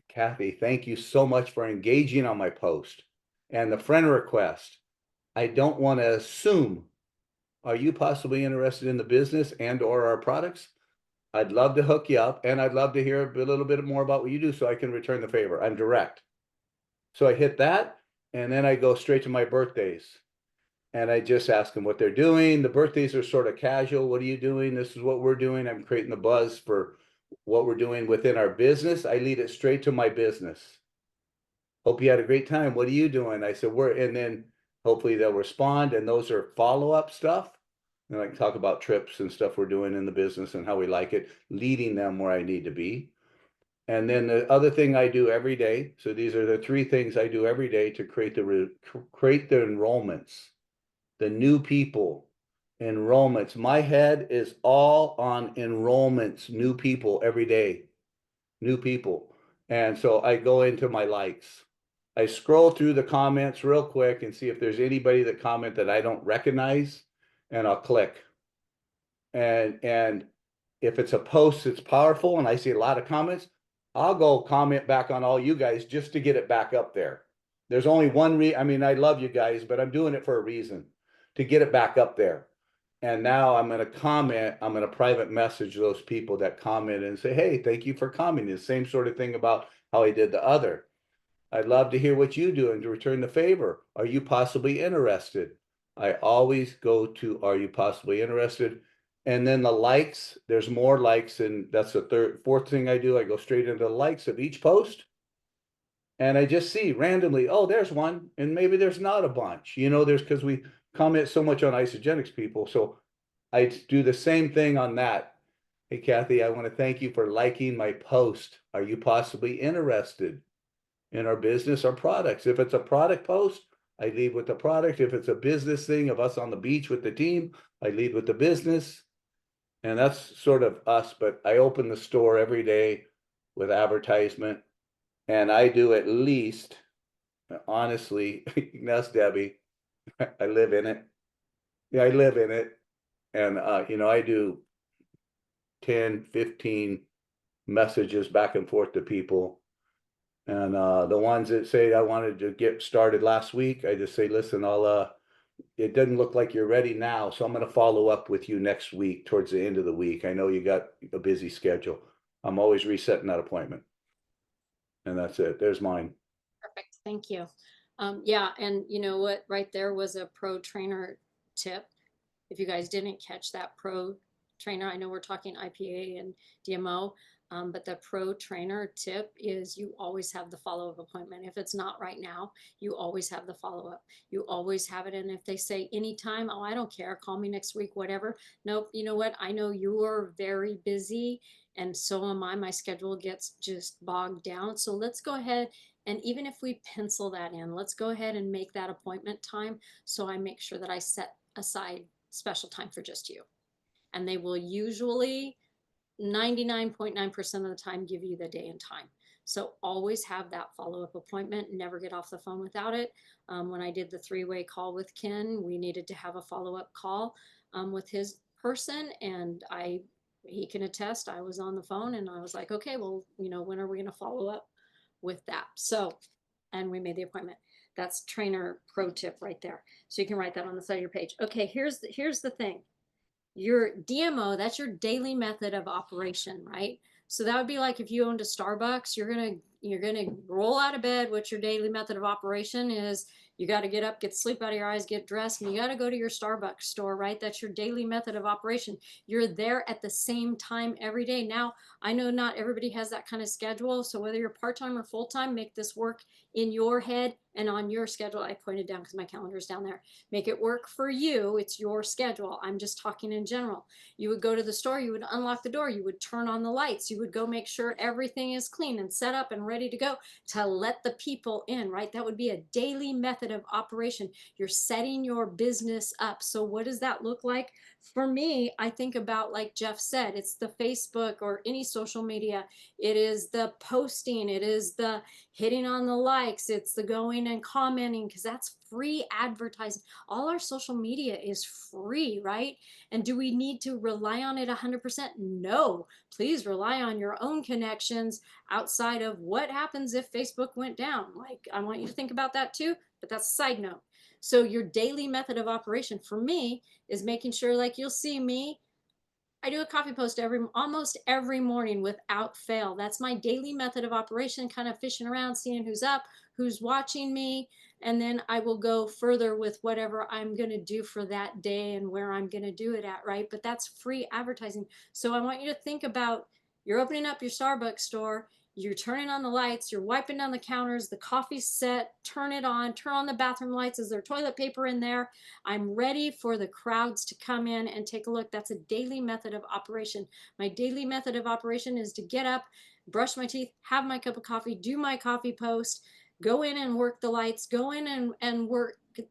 Kathy, thank you so much for engaging on my post and the friend request. I don't want to assume, are you possibly interested in the business and or our products? I'd love to hook you up, and I'd love to hear a little bit more about what you do so I can return the favor. I'm direct. So I hit that, and then I go straight to my birthdays. And I just ask them what they're doing. The birthdays are sort of casual. What are you doing? This is what we're doing. I'm creating the buzz for what we're doing within our business. I lead it straight to my business. Hope you had a great time. What are you doing? I said, and then hopefully they'll respond. And those are follow-up stuff. And I can talk about trips and stuff we're doing in the business and how we like it, leading them where I need to be. And then the other thing I do every day. So these are the 3 things I do every day to create the enrollments, the new people, enrollments. My head is all on enrollments, new people every day, new people. And so I go into my likes. I scroll through the comments real quick and see if there's anybody that comment that I don't recognize, and I'll click. And if it's a post that's powerful and I see a lot of comments, I'll go comment back on all you guys just to get it back up there. There's only one I mean, I love you guys, but I'm doing it for a reason, to get it back up there. And now I'm going to comment, I'm going to private message those people that comment and say, hey, thank you for commenting. The same sort of thing about how I did the other. I'd love to hear what you do and to return the favor. Are you possibly interested? I always go to, are you possibly interested? And then the likes, there's more likes, and that's the fourth thing I do. I go straight into the likes of each post. And I just see randomly, oh, there's one, and maybe there's not a bunch. You know, because we comment so much on Isogenics people. So I do the same thing on that. Hey, Kathy, I want to thank you for liking my post. Are you possibly interested in our business or products? If it's a product post, I lead with the product. If it's a business thing of us on the beach with the team, I lead with the business. And that's sort of us, but I open the store every day with advertisement, and I do at least, honestly, that's Debbie, I live in it. Yeah, I live in it. And, you know, I do 10, 15 messages back and forth to people. And the ones that say I wanted to get started last week, I just say, listen, it doesn't look like you're ready now, so I'm going to follow up with you next week towards the end of the week. I know you got a busy schedule. I'm always resetting that appointment. And that's it. There's mine. Perfect. Thank you. Yeah, and you know what? Right there was a pro trainer tip. If you guys didn't catch that pro trainer, I know we're talking IPA and DMO, but the pro trainer tip is you always have the follow-up appointment. If it's not right now, you always have the follow-up. You always have it. And if they say anytime, oh, I don't care, call me next week, whatever. Nope. You know what? I know you're very busy and so am I. My schedule gets just bogged down. So let's go ahead and even if we pencil that in, let's go ahead and make that appointment time. So I make sure that I set aside special time for just you. And they will usually 99.9% of the time give you the day and time. So always have that follow-up appointment. Never get off the phone without it. When I did the three-way call with Ken, we needed to have a follow-up call with his person, and he can attest I was on the phone and I was like, okay, well, you know, when are we going to follow up with that? So, and we made the appointment. That's trainer pro tip right there. So you can write that on the side of your page. Okay, here's the thing. Your DMO, that's your daily method of operation, right? So that would be like if you owned a Starbucks, you're gonna roll out of bed. What your daily method of operation is, you got to get up, get sleep out of your eyes, get dressed, and you got to go to your Starbucks store, right? That's your daily method of operation. You're there at the same time every day. Now, I know not everybody has that kind of schedule, so whether you're part-time or full-time, make this work in your head and on your schedule. I pointed down because my calendar is down there. Make it work for you. It's your schedule. I'm just talking in general. You would go to the store, you would unlock the door, you would turn on the lights, you would go make sure everything is clean and set up and ready to go to let the people in, right? That would be a daily method of operation. You're setting your business up. So what does that look like? For me, I think about, like Jeff said, it's the Facebook or any social media. It is the posting. It is the hitting on the likes. It's the going and commenting, because that's free advertising. All our social media is free, right? And do we need to rely on it 100%? No. Please rely on your own connections outside of what happens if Facebook went down. Like, I want you to think about that too, but that's a side note. So your daily method of operation for me is making sure, like you'll see me, I do a coffee post almost every morning without fail. That's my daily method of operation, kind of fishing around, seeing who's up, who's watching me, and then I will go further with whatever I'm going to do for that day and where I'm going to do it at, right? But that's free advertising. So I want you to think about, you're opening up your Starbucks store, you're turning on the lights, you're wiping down the counters, the coffee's set, turn it on, turn on the bathroom lights. Is there toilet paper in there? I'm ready for the crowds to come in and take a look. That's a daily method of operation. My daily method of operation is to get up, brush my teeth, have my cup of coffee, do my coffee post, go in and work the lights, go in and work the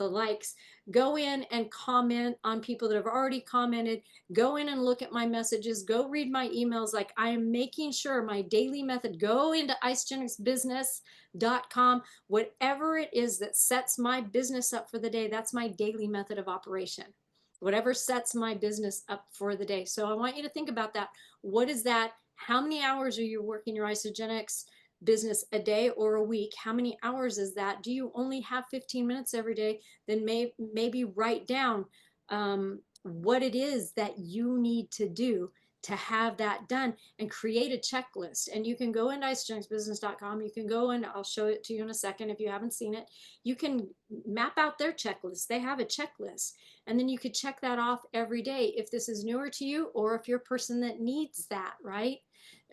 likes, go in and comment on people that have already commented, go in and look at my messages, go read my emails. Like, I am making sure my daily method, go into isogenicsbusiness.com, whatever it is that sets my business up for the day, that's my daily method of operation. Whatever sets my business up for the day. So I want you to think about that. What is that? How many hours are you working your isogenics business a day or a week? How many hours is that? Do you only have 15 minutes every day? Then maybe write down what it is that you need to do to have that done, and create a checklist. And you can go into isogenicsbusiness.com. You can go, and I'll show it to you in a second if you haven't seen it. You can map out their checklist. They have a checklist, and then you could check that off every day if this is newer to you, or if you're a person that needs that, right?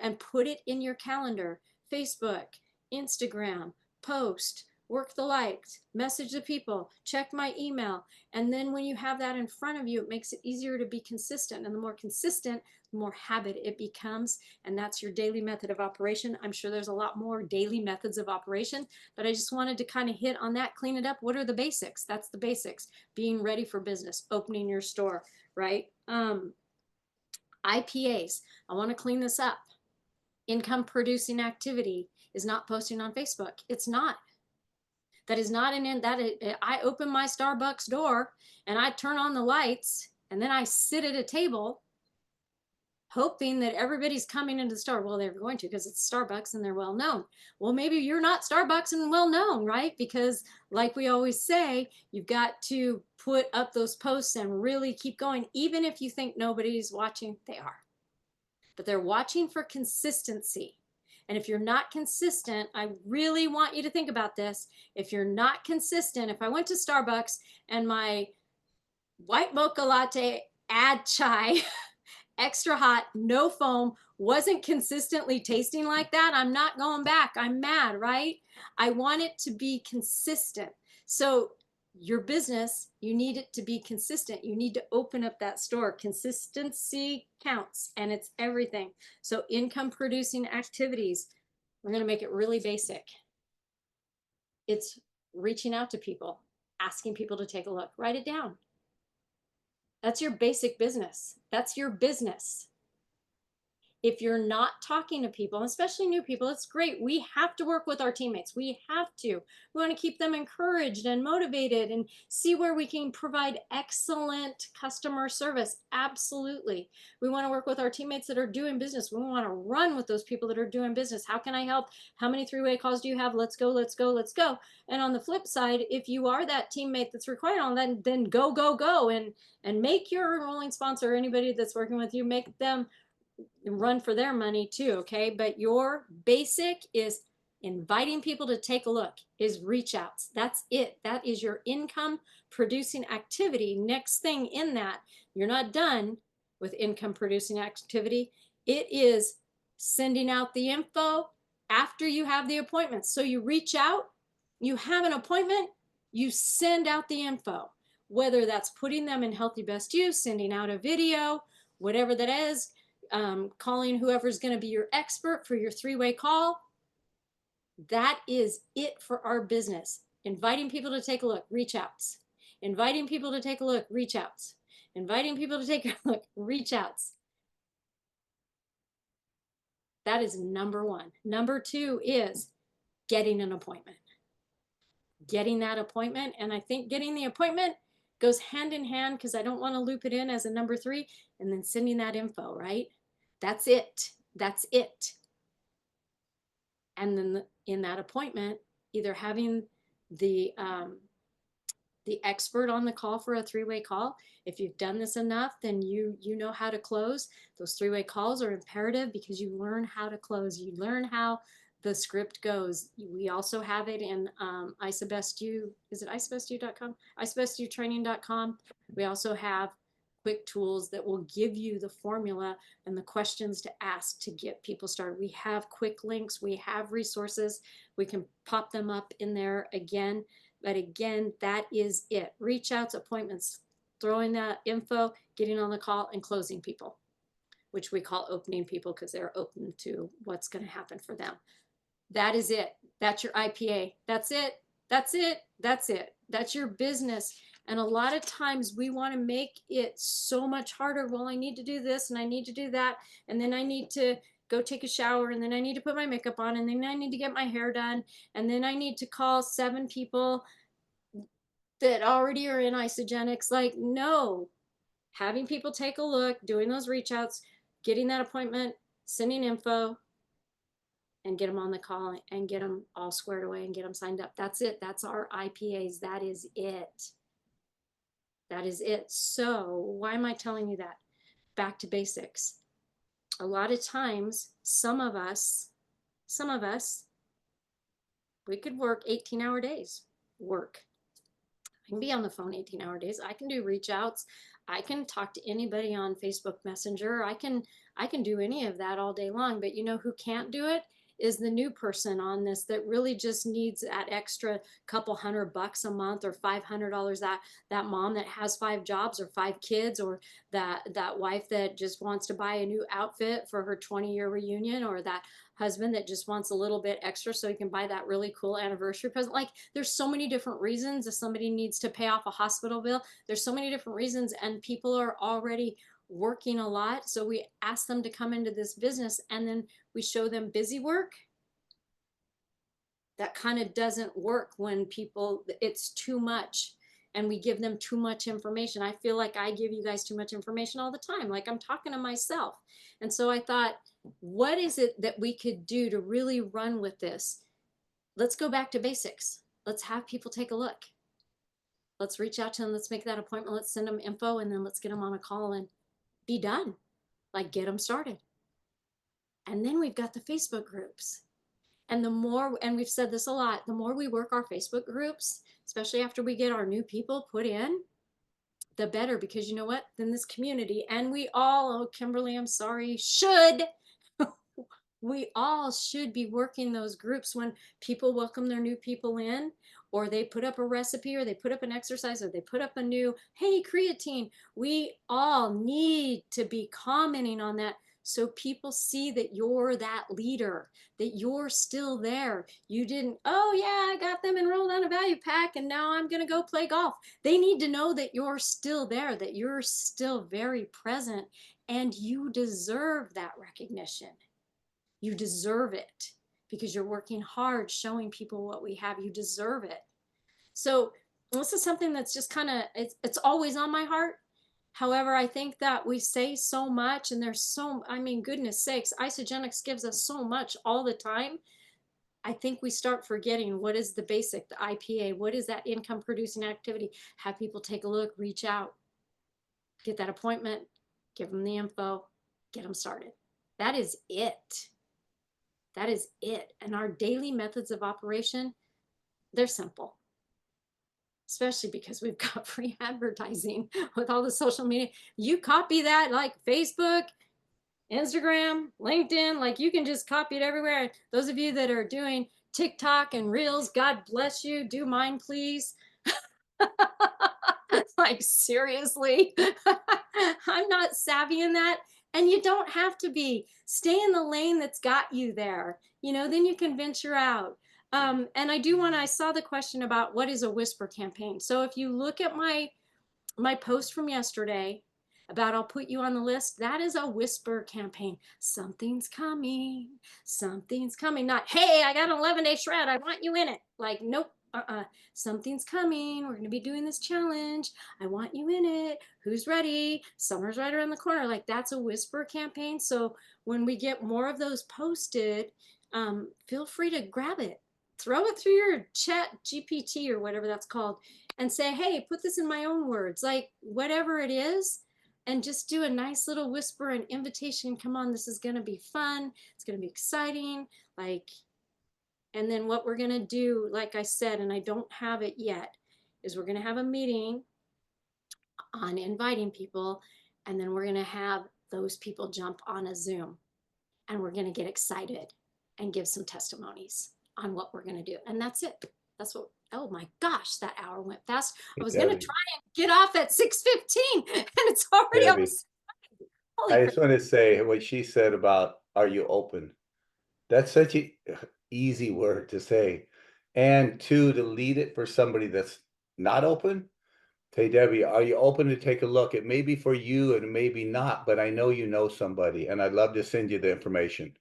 And put it in your calendar. Facebook, Instagram, post, work the likes, message the people, check my email. And then when you have that in front of you, it makes it easier to be consistent. And the more consistent, the more habit it becomes. And that's your daily method of operation. I'm sure there's a lot more daily methods of operation, but I just wanted to kind of hit on that, clean it up. What are the basics? That's the basics. Being ready for business, opening your store, right? IPAs, I want to clean this up. Income producing activity is not posting on Facebook. It's not. That is not I open my Starbucks door and I turn on the lights and then I sit at a table. hoping that everybody's coming into the store. Well, they're going to because it's Starbucks and they're well known. Well, maybe you're not Starbucks and well known, right? Because like we always say, you've got to put up those posts and really keep going. Even if you think nobody's watching, they are. But they're watching for consistency. And if you're not consistent, I really want you to think about this. If you're not consistent, if I went to Starbucks and my white mocha latte, add chai, extra hot, no foam, wasn't consistently tasting like that, I'm not going back. I'm mad, right? I want it to be consistent. So your business, you need it to be consistent. You need to open up that store. Consistency counts, and it's everything. So income producing activities, we're going to make it really basic. It's reaching out to people, asking people to take a look. Write it down. That's your basic business. That's your business. If you're not talking to people, especially new people, it's great. We have to work with our teammates. We have to. We want to keep them encouraged and motivated and see where we can provide excellent customer service. Absolutely. We want to work with our teammates that are doing business. We want to run with those people that are doing business. How can I help? How many three-way calls do you have? Let's go, let's go, let's go. And on the flip side, if you are that teammate that's required on that, then go, go, go and make your enrolling sponsor or anybody that's working with you, make them run for their money too, okay? But your basic is inviting people to take a look, is reach outs. That's it. That is your income producing activity. Next thing in that, you're not done with income producing activity. It is sending out the info after you have the appointment. So you reach out, you have an appointment, you send out the info, whether that's putting them in Healthy Best You, sending out a video, whatever that is, calling whoever's going to be your expert for your three-way call. That is it for our business. Inviting people to take a look, reach outs. Inviting people to take a look, reach outs. Inviting people to take a look, reach outs. That is number one. Number two is getting an appointment. Getting that appointment. And I think getting the appointment goes hand in hand, because I don't want to loop it in as a number three, and then sending that info, right? That's it. That's it. And then in that appointment, either having the expert on the call for a three-way call. If you've done this enough, then you know how to close. Those three-way calls are imperative because you learn how to close. You learn how the script goes. We also have it in IsaBestU. Is it isabestu.com? isabestutraining.com. We also have quick tools that will give you the formula and the questions to ask to get people started. We have quick links. We have resources. We can pop them up in there again. But again, that is it. Reach outs, appointments, throwing that info, getting on the call, and closing people, which we call opening people because they're open to what's going to happen for them. That is it. That's your IPA. That's it. That's it. That's it. That's your business. And a lot of times we want to make it so much harder. Well, I need to do this and I need to do that. And then I need to go take a shower, and then I need to put my makeup on, and then I need to get my hair done, and then I need to call 7 people that already are in Isogenics. Like, no. Having people take a look, doing those reach outs, getting that appointment, sending info, and get them on the call and get them all squared away and get them signed up. That's it. That's our IPAs. That is it. That is it. So why am I telling you that? Back to basics. A lot of times, some of us, we could work 18-hour days. Work. I can be on the phone 18-hour days. I can do reach outs. I can talk to anybody on Facebook Messenger. I can do any of that all day long. But you know who can't do it? Is the new person on this that really just needs that extra couple $100 a month or $500. That mom that has 5 jobs or 5 kids, or that wife that just wants to buy a new outfit for her 20-year reunion, or that husband that just wants a little bit extra so he can buy that really cool anniversary present. Like, there's so many different reasons. If somebody needs to pay off a hospital bill, there's so many different reasons, and people are already working a lot. So we ask them to come into this business, and then we show them busy work. That kind of doesn't work when people, it's too much. and we give them too much information. I feel like I give you guys too much information all the time, like I'm talking to myself. And so I thought, what is it that we could do to really run with this? Let's go back to basics. Let's have people take a look. Let's reach out to them. Let's make that appointment. Let's send them info, and then let's get them on a call and be done. Like, get them started. And then we've got the Facebook groups. And the more, and we've said this a lot, the more we work our Facebook groups, especially after we get our new people put in, the better, because you know what? Then this community, and we all, oh, Kimberly, I'm sorry, should, we all should be working those groups when people welcome their new people in, or they put up a recipe, or they put up an exercise, or they put up a new, hey, creatine. We all need to be commenting on that, so people see that you're that leader, that you're still there. You didn't, oh yeah, I got them enrolled on a value pack and now I'm going to go play golf. They need to know that you're still there, that you're still very present, and you deserve that recognition. You deserve it because you're working hard, showing people what we have. You deserve it. So this is something that's just kind of, it's always on my heart. However, I think that we say so much, and there's so, I mean, goodness sakes, Isogenics gives us so much all the time. I think we start forgetting what is the basic, the IPA, what is that income producing activity? Have people take a look, reach out, get that appointment, give them the info, get them started. That is it. That is it. And our daily methods of operation, they're simple, especially because we've got free advertising with all the social media. You copy that, like Facebook, Instagram, LinkedIn, like you can just copy it everywhere. Those of you that are doing TikTok and Reels, God bless you. Do mine, please. Like, seriously, I'm not savvy in that. And you don't have to be. Stay in the lane that's got you there. You know, then you can venture out. And I do want to, I saw the question about what is a whisper campaign. So if you look at my post from yesterday about I'll put you on the list, that is a whisper campaign. Something's coming. Something's coming. Not, hey, I got an 11-day shred. I want you in it. Like, nope. Something's coming. We're going to be doing this challenge. I want you in it. Who's ready? Summer's right around the corner. Like, that's a whisper campaign. So when we get more of those posted, feel free to grab it. Throw it through your chat GPT or whatever that's called, and say, hey, put this in my own words, like whatever it is, and just do a nice little whisper and invitation. Come on, this is going to be fun. It's going to be exciting. Like, and then what we're going to do, like I said, and I don't have it yet, is we're going to have a meeting on inviting people, and then we're going to have those people jump on a Zoom, and we're going to get excited and give some testimonies on what we're going to do. And that's it. That's what, oh my gosh, that hour went fast. I was going to try and get off at 6:15 and it's already Debi, almost. Holy I just want to say what she said about, are you open? That's such an easy word to say. And two, to lead it for somebody that's not open. Hey, Debbie, are you open to take a look? It may be for you and it may be not, but I know you know somebody and I'd love to send you the information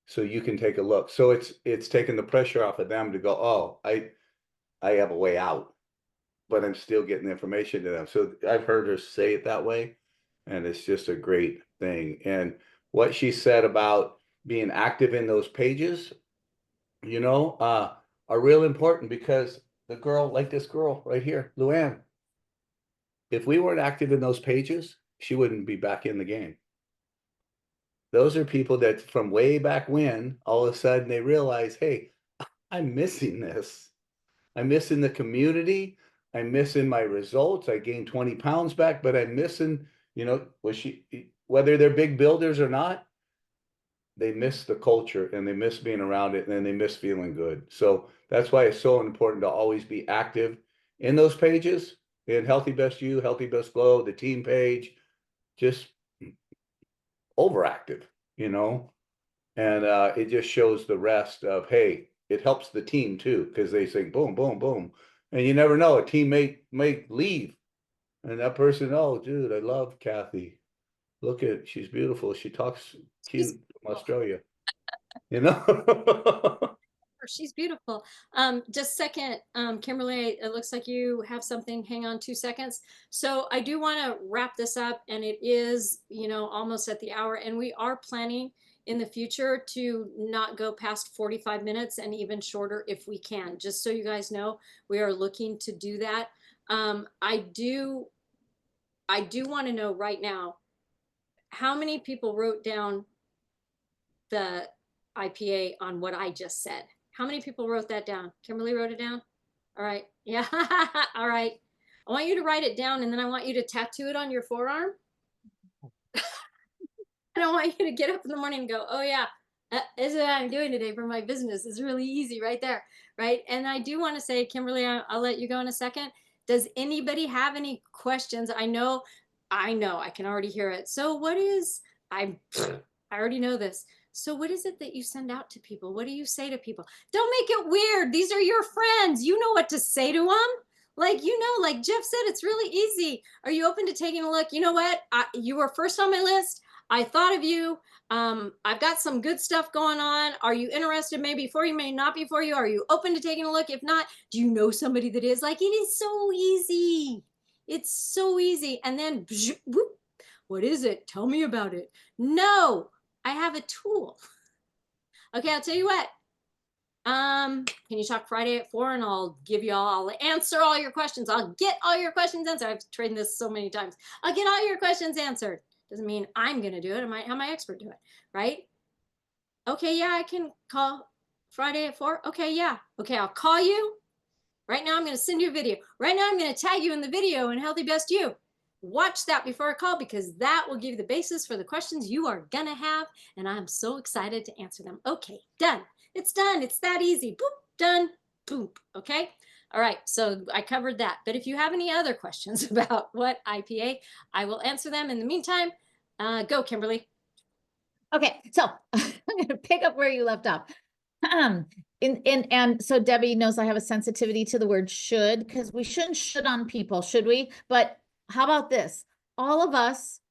so you can take a look. So it's taking the pressure off of them to go, oh, I have a way out, but I'm still getting the information to them. So I've heard her say it that way, and it's just a great thing. And what she said about being active in those pages, you know, are real important, because the girl, like this girl right here, Luann, if we weren't active in those pages, she wouldn't be back in the game. Those are people that from way back when, all of a sudden they realize, hey, I'm missing this. I'm missing the community. I'm missing my results. I gained 20 pounds back, but I'm missing, you know, whether they're big builders or not, they miss the culture and they miss being around it, and then they miss feeling good. So that's why it's so important to always be active in those pages, in Healthy Best You, Healthy Best Glow, the team page, just overactive, you know, and it just shows the rest of, hey, it helps the team too, because they say boom, boom, boom, and you never know, a teammate may leave, and that person, oh, dude, I love Kathy. Look at, she's beautiful. She talks cute from Australia, you know. She's beautiful. Just second, Kimberly, it looks like you have something. Hang on 2 seconds. So I do want to wrap this up, and it is, almost at the hour, and we are planning in the future to not go past 45 minutes and even shorter if we can. Just so you guys know, we are looking to do that. I do want to know right now, how many people wrote down the IPA on what I just said? How many people wrote that down? Kimberly wrote it down? All right. Yeah. All right. I want you to write it down, and then I want you to tattoo it on your forearm. I don't want you to get up in the morning and go, oh yeah, this is what I'm doing today for my business. It's really easy right there. Right. And I do want to say, Kimberly, I'll let you go in a second. Does anybody have any questions? I know, I can already hear it. So what is, I already know this. So what is it that you send out to people? What do you say to people? Don't make it weird. These are your friends. You know what to say to them. Like, like Jeff said, it's really easy. Are you open to taking a look? You know what? You were first on my list. I thought of you. I've got some good stuff going on. Are you interested? Maybe for you, may not be for you. Are you open to taking a look? If not, do you know somebody that is? Like, it is so easy. It's so easy. And then, whoop, what is it? Tell me about it. No, I have a tool. Okay, I'll tell you what. Can you talk Friday at 4, and I'll answer all your questions. I'll get all your questions answered. I've trained this so many times. I'll get all your questions answered. Doesn't mean I'm going to do it. I might have my expert do it, right? Okay, yeah, I can call Friday at 4. Okay, yeah. Okay, I'll call you. Right now, I'm going to send you a video. Right now, I'm going to tag you in the video in Healthy Best You. Watch that before I call, because that will give you the basis for the questions you are going to have, and I'm so excited to answer them. Okay, done. It's done. It's that easy. Boop, done, boop. Okay. All right. So I covered that. But if you have any other questions about what IPA, I will answer them. In the meantime, go, Kimberly. Okay, so I'm going to pick up where you left off. And so Debbie knows I have a sensitivity to the word should, because we shouldn't should on people, should we? But how about this? All of us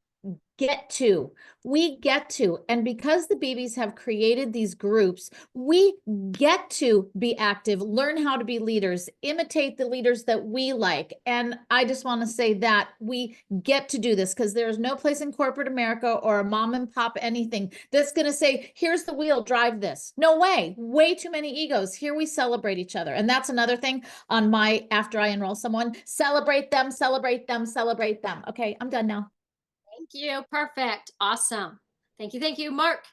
we get to, and because the Beebes have created these groups, we get to be active, learn how to be leaders, imitate the leaders that we like. And I just want to say that we get to do this, because there's no place in corporate America or a mom and pop anything that's going to say, here's the wheel, drive this. No way. Way too many egos. Here we celebrate each other. And that's another thing on my, after I enroll someone, celebrate them, celebrate them, celebrate them. Okay, I'm done now. Thank you. Perfect. Awesome. Thank you. Thank you, Mark.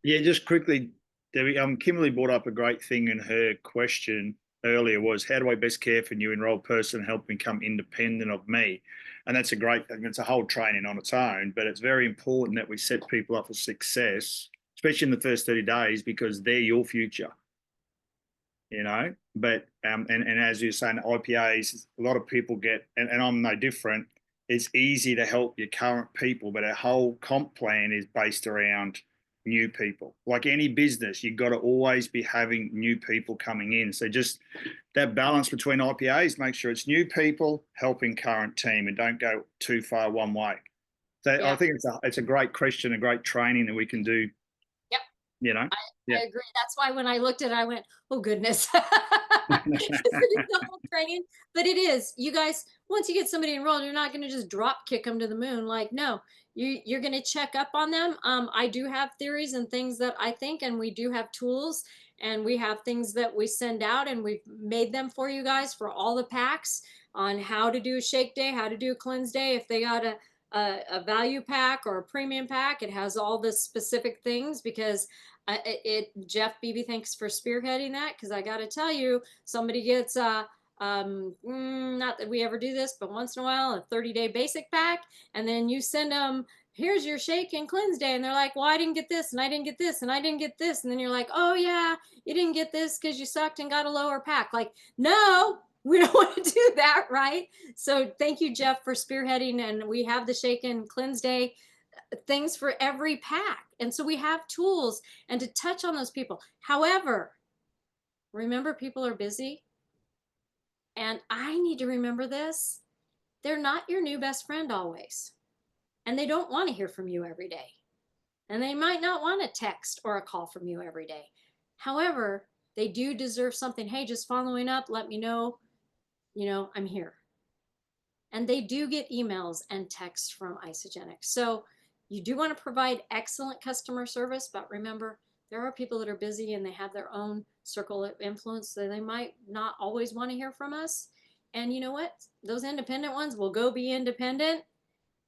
Yeah, just quickly, Debbie, Kimberly brought up a great thing in her question earlier, was how do I best care for new enrolled person and help become independent of me? And that's it's a whole training on its own, but it's very important that we set people up for success, especially in the first 30 days, because they're your future. But and as you're saying, IPAs, a lot of people get, and I'm no different. It's easy to help your current people, but our whole comp plan is based around new people. Like any business, you've got to always be having new people coming in. So just that balance between IPAs, make sure it's new people helping current team, and don't go too far one way. So yeah. I think it's a great question, a great training that we can do. Yep. I agree. That's why when I looked at it, I went, oh goodness. It's a whole training, but it is. You guys, once you get somebody enrolled, you're not going to just drop kick them to the moon. Like, no, you're going to check up on them. I do have theories and things that I think, and we do have tools, and we have things that we send out, and we've made them for you guys for all the packs on how to do a shake day, how to do a cleanse day. If they got a value pack or a premium pack, it has all the specific things, because Jeff Beebe, thanks for spearheading that, because I got to tell you, somebody gets not that we ever do this, but once in a while, a 30-day basic pack, and then you send them, here's your shake and cleanse day, and they're like, well, I didn't get this, and I didn't get this, and I didn't get this, and then you're like, oh yeah, you didn't get this because you sucked and got a lower pack. Like, no, we don't want to do that, right? So thank you, Jeff, for spearheading, and we have the shake and cleanse day things for every pack. And so we have tools and to touch on those people. However, remember, people are busy. And I need to remember this. They're not your new best friend always. And they don't want to hear from you every day. and they might not want a text or a call from you every day. However, they do deserve something. Hey, just following up, let me know, I'm here. And they do get emails and texts from Isagenix. So you do want to provide excellent customer service, but remember, there are people that are busy and they have their own circle of influence, so they might not always want to hear from us. And you know what? Those independent ones will go be independent.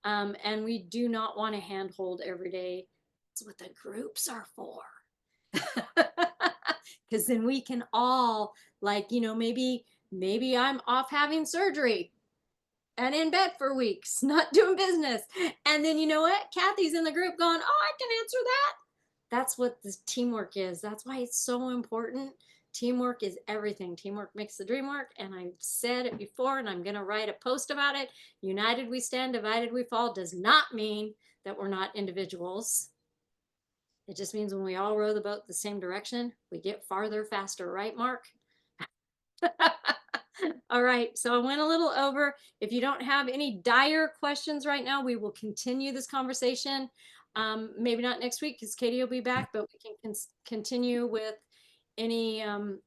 And we do not want to handhold every day. That's what the groups are for. Because then we can all, like, maybe I'm off having surgery and in bed for weeks, not doing business. And then you know what? Kathy's in the group going, oh, I can answer that. That's what this teamwork is. That's why it's so important. Teamwork is everything. Teamwork makes the dream work. And I've said it before, and I'm going to write a post about it. United we stand, divided we fall does not mean that we're not individuals. It just means when we all row the boat the same direction, we get farther faster, right, Mark? All right, so I went a little over. If you don't have any dire questions right now, we will continue this conversation. Maybe not next week because Katie will be back, but we can continue with any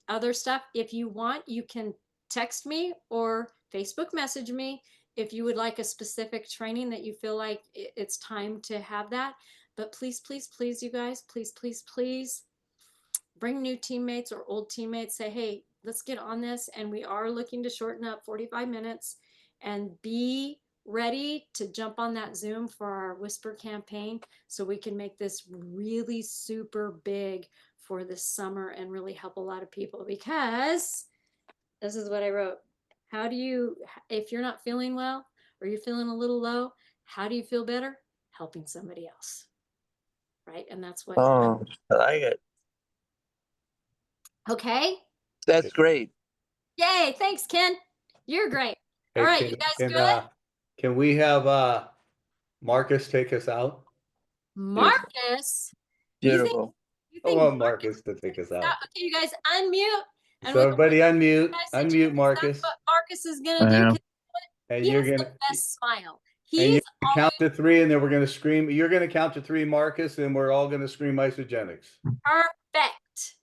other stuff. If you want, you can text me or Facebook message me if you would like a specific training that you feel like it's time to have that. But please, please, please, you guys, please, please, please bring new teammates or old teammates. Say, hey, let's get on this. And we are looking to shorten up 45 minutes and be ready to jump on that Zoom for our Whisper campaign so we can make this really super big for this summer and really help a lot of people. Because this is what I wrote. How do you, if you're not feeling well or you're feeling a little low, how do you feel better? Helping somebody else. Right? And that's what. Oh, I like it. Okay. That's great. Yay. Thanks, Ken. You're great. Hey, All right, you guys good? Can we have Marcus take us out? Marcus. Beautiful. You I think want Marcus to take us out. Okay, you guys unmute. So everybody unmute. Guys, Unmute Marcus. what Marcus is gonna do. Yeah. 'Cause And he you're has gonna the best smile. and you're He's gonna count to 3, and then we're gonna scream. You're gonna count to 3, Marcus, and we're all gonna scream Isagenix. perfect.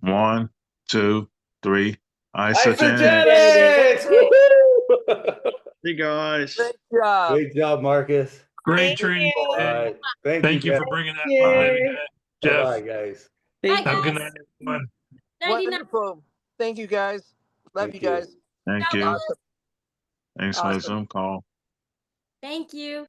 1, 2, 3. Isagenix! Woo-hoo! Hey guys. Great job. Great job, Marcus. Great training All today. right. Thank Thank you you, for bringing that you. up, baby. Jeff, Bye, guys. Bye, have a guys. good night, everyone. 99. Wonderful. Thank you, guys. Love Thank you you. guys. Thank Ciao, you. guys. Awesome. Thanks for the Awesome. Zoom call. Thank you.